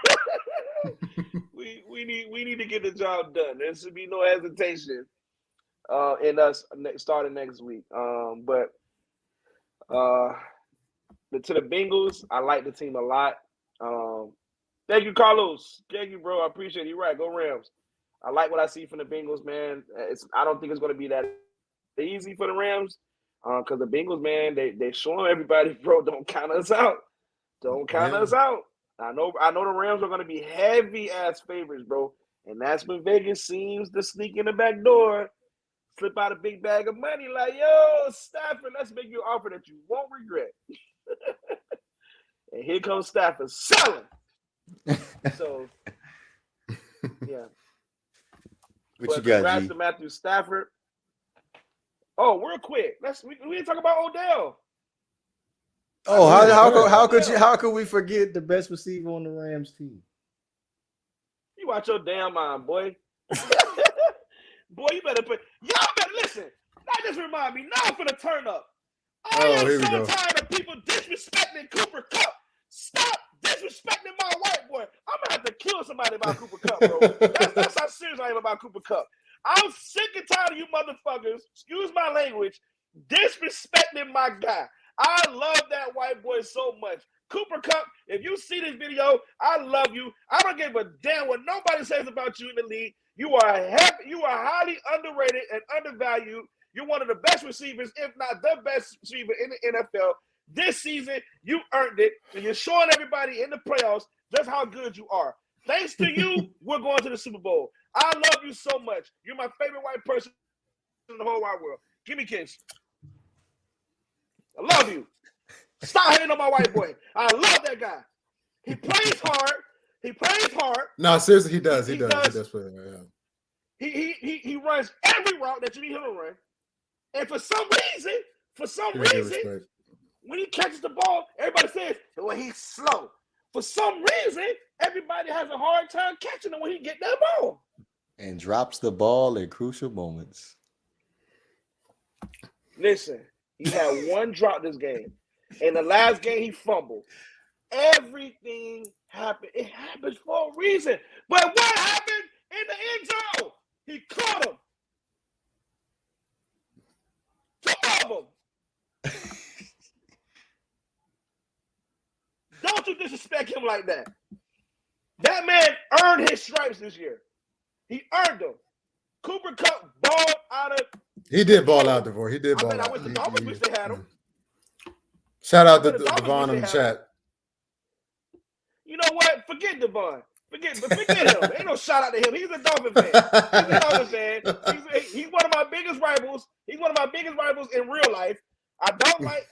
we need to get the job done. There should be no hesitation in us starting next week. But to the Bengals, I like the team a lot. Thank you, Carlos. Thank you, bro. I appreciate it. You're right. Go Rams. I like what I see from the Bengals, man. I don't think it's going to be that easy for the Rams because the Bengals, man, they showing everybody, bro, don't count us out. Don't count us out. I know the Rams are going to be heavy-ass favorites, bro. And that's when Vegas seems to sneak in the back door, slip out a big bag of money like, yo, Stafford, let's make you an offer that you won't regret. And here comes Stafford selling. So, yeah.
What you got,
congrats
G?
to Matthew Stafford. Oh, real quick. We didn't talk about Odell.
Oh, how could we forget the best receiver on the Rams team?
You watch your damn mind, boy. Boy, you better y'all better listen. That just remind me. Now I'm finna turn up. I am so tired of people disrespecting Cooper Kupp. Stop disrespecting my white boy. I'm gonna have to kill somebody about Cooper Kupp, bro. That's how serious I am about Cooper Kupp. I'm sick and tired of you motherfuckers, excuse my language, disrespecting my guy. I love that white boy so much. Cooper Kupp, if you see this video, I love you. I don't give a damn what nobody says about you in the league. You are highly underrated and undervalued. You're one of the best receivers, if not the best receiver in the NFL. This season, you earned it, and you're showing everybody in the playoffs just how good you are. Thanks to you, we're going to the Super Bowl. I love you so much. You're my favorite white person in the whole wide world. Give me a kiss. I love you. Stop hating on my white boy. I love that guy. He plays hard.
No, seriously, he does. He
He
does.
does.
He does play. Yeah.
He runs every route that you need him to run. And for some reason,
Respect.
when he catches the ball, everybody says, well, he's slow. For some reason, everybody has a hard time catching him when he get that ball.
And drops the ball at crucial moments.
Listen, he had one drop this game. In the last game, he fumbled. Everything happened. It happens for a reason. But what happened in the end zone? He caught him. Two of them. Don't you disrespect him like that. That man earned his stripes this year. He earned them. Cooper Kupp balled out of.
He did ball out, DeVore. He did
I
ball
mean, I
out.
wish the Dolphins wish they had him.
Shout out to
The Dolphins
Devon in
wish
the
they had
chat.
You know what? Forget Devon. Forget him. Ain't no shout out to him. He's a Dolphin fan. He's a Dolphin fan. He's one of my biggest rivals. He's one of my biggest rivals in real life. I don't like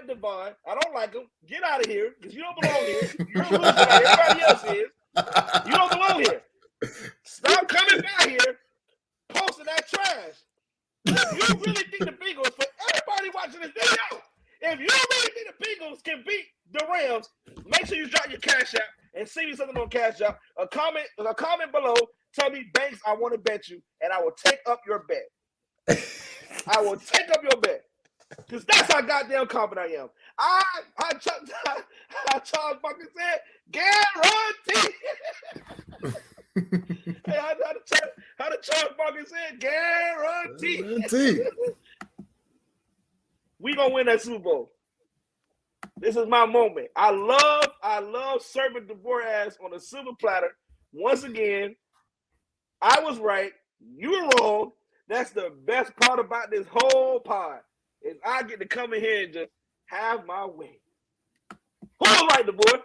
Devon. I don't like him. Get out of here because you don't belong here. You're a loser like everybody else is. You don't belong here. Stop coming by here, posting that trash. If you really think the Bengals, for everybody watching this video, if you really think the Bengals can beat the Rams, make sure you drop your Cash App and send me something on Cash App. A comment below. Tell me, Banks, I want to bet you, and I will take up your bet. I will take up your bet. Because that's how goddamn confident I am. I Charles fucking said, guarantee. Hey, how the Charles fucking said, guarantee. We gonna win that Super Bowl. This is my moment. I love serving DeVore ass on a silver platter. Once again, I was right. You were wrong. That's the best part about this whole pod. Is I get to come in here and just have my way. Who was right, DeVore?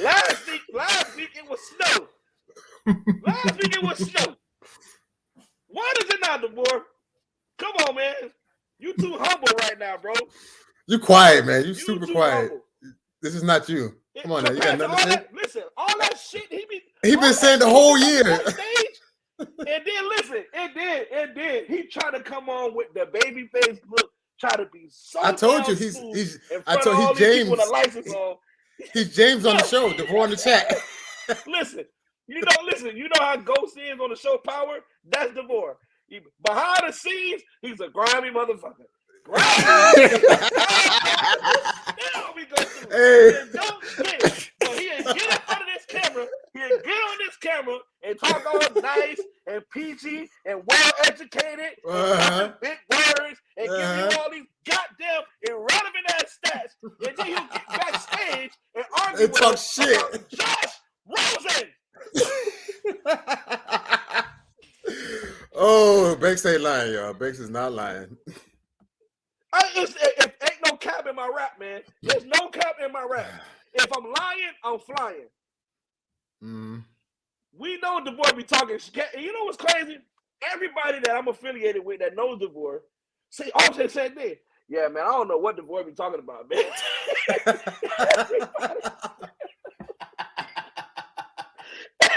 Last week it was snow. Why does it not, DeVore? Come on, man. You too humble right now, bro.
You quiet, man. You super
too
quiet.
humble.
This is not you. Come on now. You got nothing to say?
Listen, all that shit he
been saying the whole year.
And then listen, it did. He tried to come on with the baby face look, try to be so.
I told you he's James.
With a license on.
He's James on the show. DeVore in the chat.
Listen, you know how Ghost is on the show Power? That's DeVore. Behind the scenes, he's a grimy motherfucker. Now we go through.
Hey.
And don't get. So he'll get in front of this camera. He'll get on this camera and talk all nice and peachy and well educated, and big words, and give you all these goddamn irrelevant ass stats. And then he'll get backstage and argue with
talk
us
shit.
about Josh Rosen.
Oh, Banks ain't lying, y'all. Banks is not lying.
If ain't no cap in my rap, man. There's no cap in my rap. If I'm lying, I'm flying.
Mm.
We know DeVore be talking shit. And you know what's crazy? Everybody that I'm affiliated with that knows DeVore also said this. Yeah, man, I don't know what DeVore be talking about, man.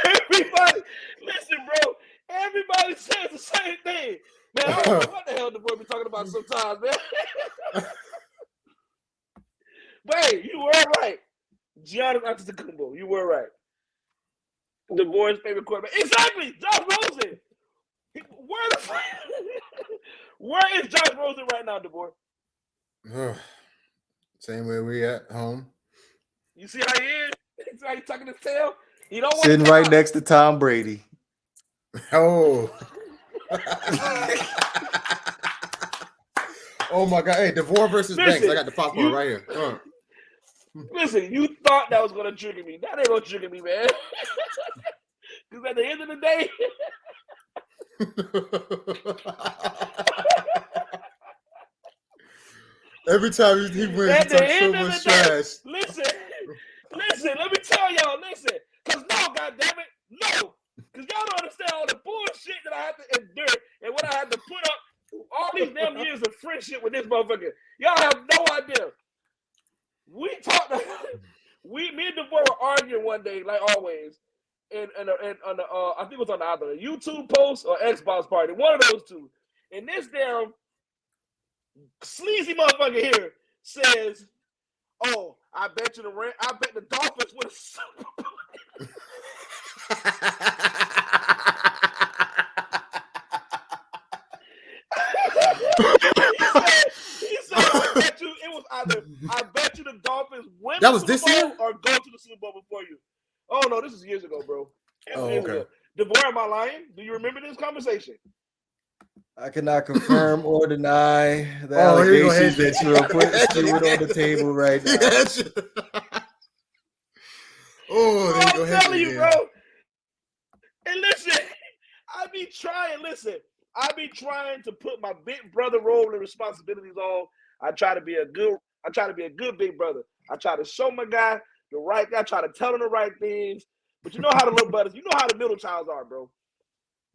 Everybody, listen, bro. Everybody says the same thing. Man, I don't know what the hell DeVore be talking about sometimes, man. But hey, you were right. Giannis Antetokounmpo, you were right. DeVore's favorite quarterback. Exactly, Josh Rosen. Where is Josh Rosen right now, DeVore?
Same way we at home.
You see how he is? You see how he's tucking his tail? He don't want
Sitting right next to Tom Brady.
Oh. Oh my God! Hey, DeVore versus Banks. I got the popcorn right here.
Listen, you thought that was gonna trigger me. That ain't gonna trigger me, man. Because at the end of the day,
every time he wins, he talks so much trash.
Listen, let me tell y'all, because no, goddammit, no. Because had to endure and what I had to put up all these damn years of friendship with this motherfucker. Y'all have no idea. We talked. Me and DeVore were arguing one day, like always, and on the I think it was on either a YouTube post or Xbox party, one of those two. And this damn sleazy motherfucker here says, "Oh, I bet the Dolphins would have." he said, I bet you the Dolphins win
That
the
was
Super
this
Bowl
year?
or go to the Super Bowl before you. Oh no, this is years ago, bro.
Oh, okay.
DeVore, am I lying? Do you remember this conversation?
I cannot confirm or deny the
Oh, here you go,
allegations
Hedge.
that you are putting Stewart on the table right now.
Oh, there you go,
I'm
Hedge
telling you,
again.
bro. And listen, I be trying to put my big brother role and responsibilities on. I try to be a good big brother. I try to show my guy the right guy, try to tell him the right things. But you know how the little brothers, you know how the middle childs are, bro.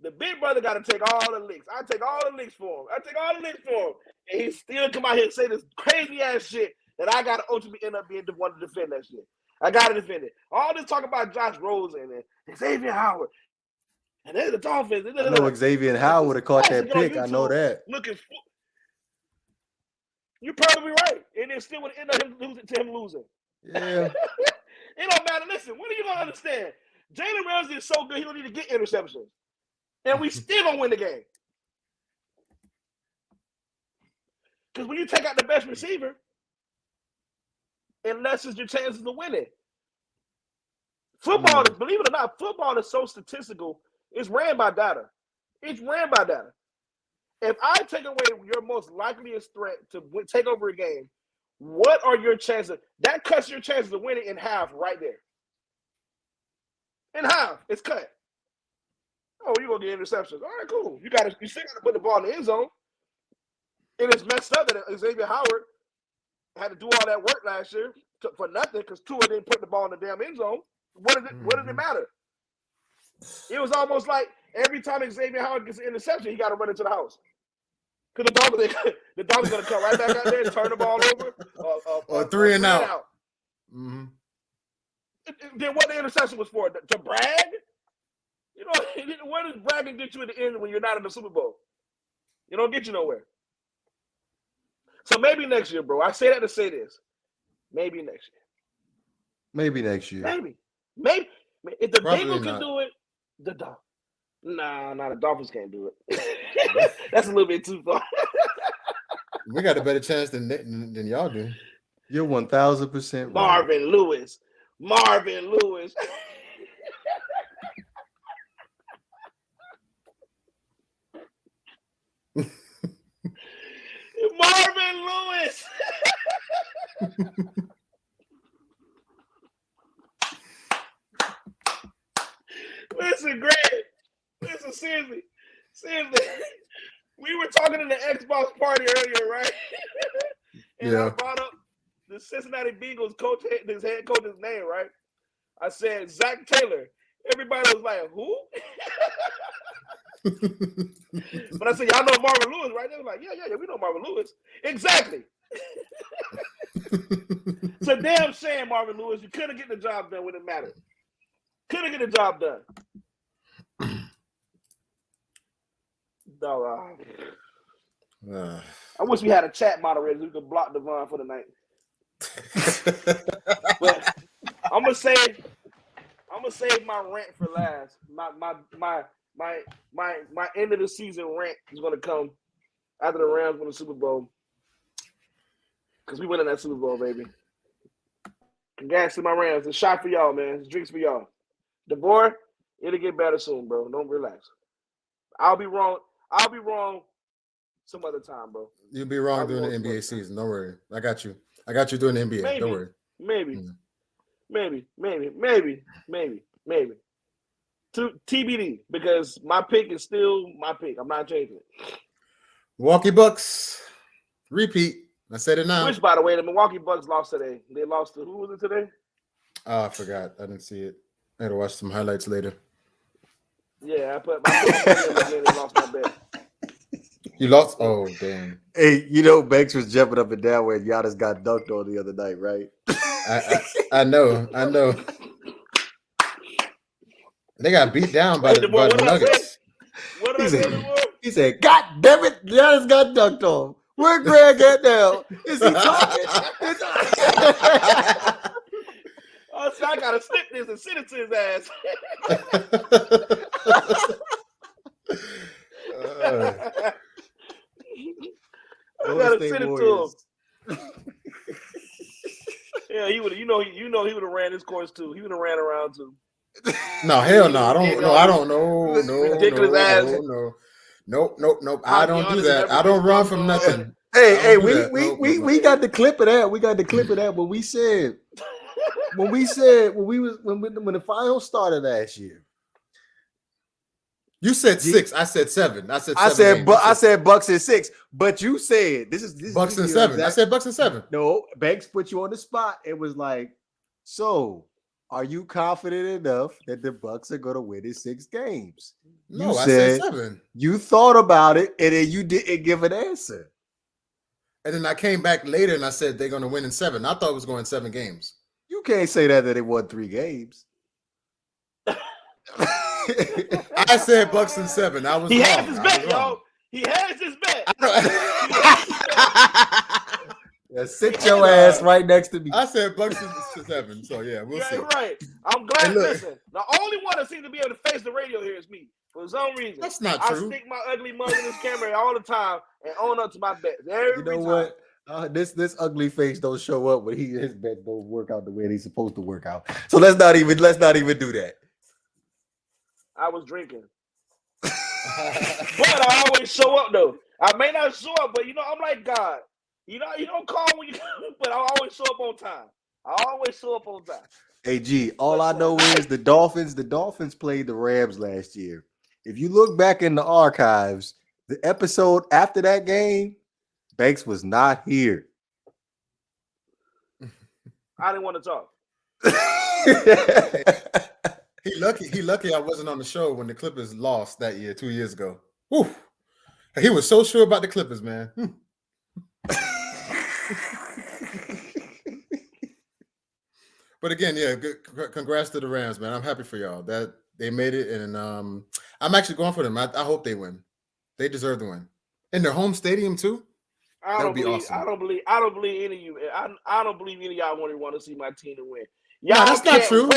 The big brother got to take all the licks. I take all the licks for him. And he still come out here and say this crazy ass shit that I got to ultimately end up being the one to defend that shit. I got to defend it. All this talk about Josh Rosen and Xavier Howard. And they're the Dolphins.
I know Xavier and Howard would have caught that pick. I know that.
You're probably right. And it still would end up him losing.
Yeah.
It don't matter. Listen, when are you going to understand? Jalen Ramsey is so good, he don't need to get interceptions. And we still going to win the game. Because when you take out the best receiver, it lessens your chances of winning. Football is, believe it or not, football is so statistical. It's ran by data. If I take away your most likeliest threat to take over a game, what are your chances? That cuts your chances of winning in half right there. In half, it's cut. Oh, you're going to get interceptions. All right, cool. You still got to put the ball in the end zone. It is messed up that Xavier Howard had to do all that work last year for nothing because Tua didn't put the ball in the damn end zone. What did it matter? It was almost like every time Xavier Howard gets an interception, he got to run into the house. Because the Dolphins going to come right back out there and turn the ball over.
Or three and out.
Mm-hmm. Then what the interception was for? To brag? You know, what does bragging get you at the end when you're not in the Super Bowl? It don't get you nowhere. So maybe next year, bro. I say that to say this. Maybe next year.
Maybe next year.
Maybe. If the Bengals can do it, the Dolphins. Nah, the Dolphins can't do it. That's a little bit too far.
We got a better chance than y'all do.
You're 1,000% right.
Marvin Lewis. Marvin Lewis. Listen, Greg. Listen, seriously. We were talking in the Xbox party earlier, right? And I brought up the Cincinnati Bengals coach, his head coach's name, right? I said Zach Taylor. Everybody was like, who? But I said, y'all know Marvin Lewis, right? They were like, yeah, we know Marvin Lewis. Exactly. It's a damn shame, Marvin Lewis. You couldn't get the job done when it mattered. Couldn't get the job done. No, I wish we had a chat moderator who could block Devon for the night. But I'm gonna save my rant for last. My end of the season rant is gonna come after the Rams win the Super Bowl. Because we win in that Super Bowl, baby. Congrats to my Rams. It's a shot for y'all, man. It's drinks for y'all. DeVore, it'll get better soon, bro. Don't relax. I'll be wrong some other time, bro.
You'll be wrong during the NBA season. Don't worry. I got you. I got you during the NBA.
Maybe,
don't worry.
Maybe. TBD, because my pick is still my pick. I'm not changing it.
Milwaukee Bucks. Repeat. I said it now.
Which, by the way, the Milwaukee Bucks lost today. They lost to who was it today?
Oh, I forgot. I didn't see it. I had to watch some highlights later.
Yeah, I put my pick again. They lost
You lost? Oh, damn.
Hey, Banks was jumping up and down when Giannis got dunked on the other night, right?
I know. They got beat down by
Wait,
the
what did I say?
Nuggets.
What did I say before?
He said, God damn it, Giannis got dunked on. Where Greg at now? Is he talking?
Oh, so I gotta snip this and send it to his ass. I gotta send it to him. Yeah, he would. He would have ran his course too. He would have ran around too.
No, hell no. I don't know.
Ridiculous ass.
Nope. I don't do that. I don't run from nothing.
Hey, we got the clip of that. We got the clip of that. When the finals started last year.
You said 6. I said 7. I
said Bucks and 6. But you said this is
Bucks and 7. I said Bucks and 7.
No, Banks put you on the spot. It was like, so are you confident enough that the Bucks are going to win in 6 games?
No, I said 7.
You thought about it, and then you didn't give an answer.
And then I came back later and I said they're going to win in 7. I thought it was going 7 games.
You can't say that they won 3 games.
I said Bucks and 7. I was
He
wrong.
has his bet, yo. He has his bet.
Yeah, sit your ass right next to me.
I said Bucks and 7. So yeah, we'll see.
Right. I'm glad. Listen, the only one that seems to be able to face the radio here is me. For some reason,
that's not true.
I stick my ugly mug in this camera all the time and own up to my bets. Every time.
What? This ugly face don't show up when his bets don't work out the way he's supposed to work out. So let's not even do that.
I was drinking. But I always show up though. I may not show up, but I'm like God. You don't call when you but I always show up on time.
Hey G, all I know is the Dolphins played the Rams last year. If you look back in the archives, the episode after that game, Banks was not here.
I didn't want to talk.
He lucky I wasn't on the show when the Clippers lost that year 2 years ago. Whew. He was so sure about the Clippers, man. But again, yeah, congrats to the Rams, man. I'm happy for y'all that they made it, and I'm actually going for them. I hope they win. They deserve to win in their home stadium too.
That would be awesome. I don't believe any of you. I don't believe any of y'all want to see my team to win.
Y'all, that's not true.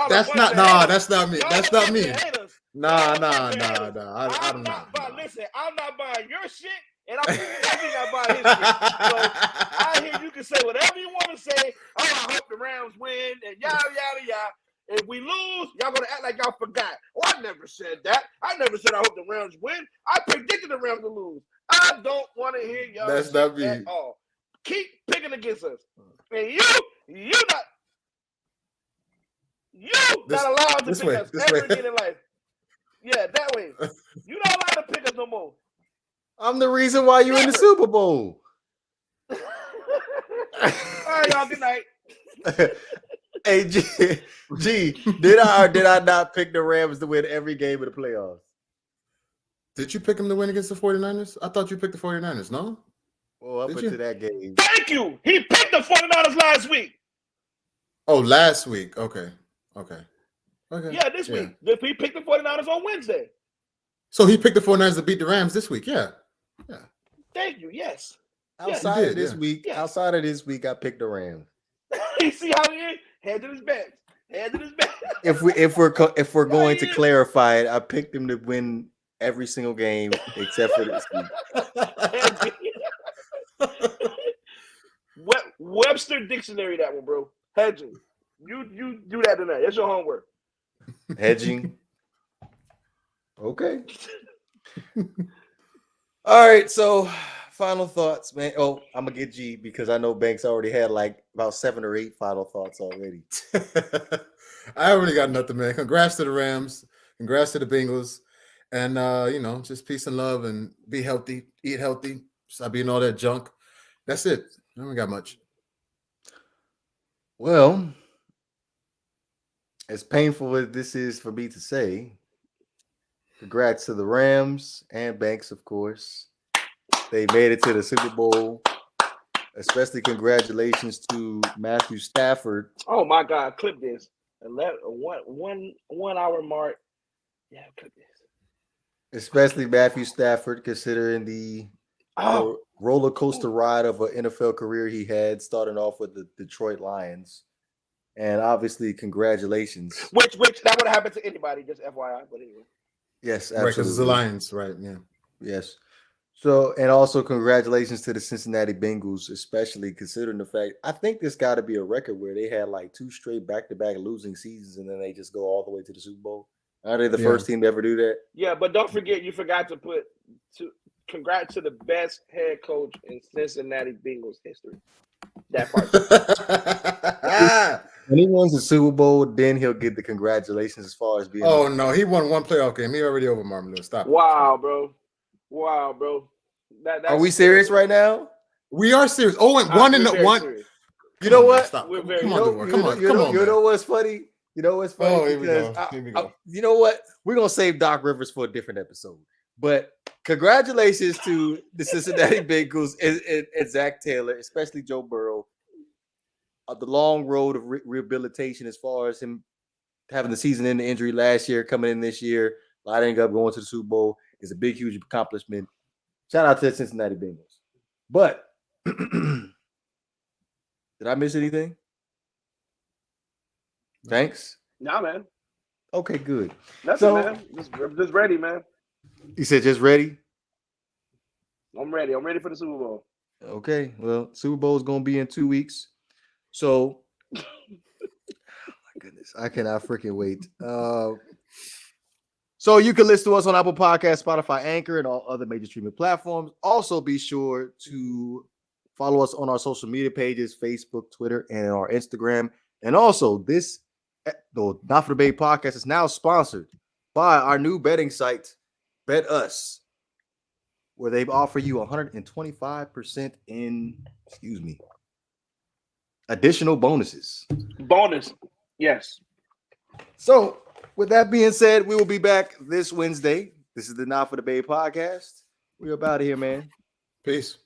That's not me. That's not me. Nah. I don't know.
Listen, I'm not buying your shit, and I'm not buying his shit. So I hear you can say whatever you want to say. Oh, I hope the Rams win, and yada. If we lose, y'all gonna act like y'all forgot. Oh, I never said that. I never said I hope the Rams win. I predicted the Rams to lose. I don't want to hear y'all.
That's not me
at all. Keep picking against us, and you not allowed to pick us ever again in life. Yeah, that way. You're not allowed to pick us no more.
I'm the reason why you're in the Super Bowl.
All right, y'all. Good night.
Hey, G, did I not pick the Rams to win every game of the playoffs?
Did you pick them to win against the 49ers? I thought you picked the 49ers, no?
Well, up into that game.
Thank you. He picked the 49ers last week.
Oh, last week. Okay.
Yeah, this week. He picked the 49ers on Wednesday.
So he picked the 49ers to beat the Rams this week. Yeah.
Thank you. Yes.
Outside of this week, I picked the Rams.
You see how he is? Head to his bed.
If we're going to clarify it, I picked him to win every single game except for this week.
Webster Dictionary, that one, bro. Hedging. You do that tonight. That's your homework.
Hedging. Okay. All right. So, final thoughts, man. Oh, I'm gonna get G because I know Banks already had like about 7 or 8 final thoughts already.
I already got nothing, man. Congrats to the Rams. Congrats to the Bengals. And just peace and love and be healthy, eat healthy, stop eating all that junk. That's it. I don't got much.
Well, as painful as this is for me to say, congrats to the Rams and Banks, of course. They made it to the Super Bowl. Especially congratulations to Matthew Stafford.
Oh my God, clip this. 1 hour mark. Yeah, clip this.
Especially Matthew Stafford, considering the roller coaster ride of an NFL career he had, starting off with the Detroit Lions. And obviously, congratulations.
Which that would have happened to anybody, just FYI. But anyway.
Yes, absolutely.
Right, because it's the Lions, right? Yeah.
Yes. So, and also congratulations to the Cincinnati Bengals, especially considering the fact, I think this got to be a record where they had like 2 straight back-to-back losing seasons and then they just go all the way to the Super Bowl. Are they the first team to ever do that?
Yeah, but don't forget, you forgot to put congrats to the best head coach in Cincinnati Bengals history. That part.
When he wins the Super Bowl, then he'll get the congratulations as far as being.
Oh, no, he won 1 playoff game. He already over Marvin Lewis. Stop.
Wow, bro.
Are we serious right now?
We are serious. Oh, and one in the one.
Serious.
You know what?
Stop.
We're
Come
very-
on,
You know what's funny? You know what's funny?
Oh, here we
Because
go. Here we go.
you know what? We're gonna save Doc Rivers for a different episode. But congratulations to the Cincinnati Bengals and Zach Taylor, especially Joe Burrow. The long road of rehabilitation as far as him having the season in the injury last year, coming in this year, lining up, going to the Super Bowl is a big, huge accomplishment. Shout out to the Cincinnati Bengals. But did I miss anything? Thanks.
Nah, man.
Okay, good.
Nothing, man. Just ready, man.
You said just ready?
I'm ready. I'm ready for the Super Bowl.
Okay. Well, Super Bowl is going to be in 2 weeks. So, oh my goodness, I cannot freaking wait. So you can listen to us on Apple Podcasts, Spotify, Anchor, and all other major streaming platforms. Also, be sure to follow us on our social media pages, Facebook, Twitter, and our Instagram. And also, the Not for the Bay podcast is now sponsored by our new betting site, Bet Us, where they offer you 125% in, additional bonuses.
Bonus. Yes.
So, with that being said, we will be back this Wednesday. This is the Not for the Bay podcast. We're about here, man.
Peace.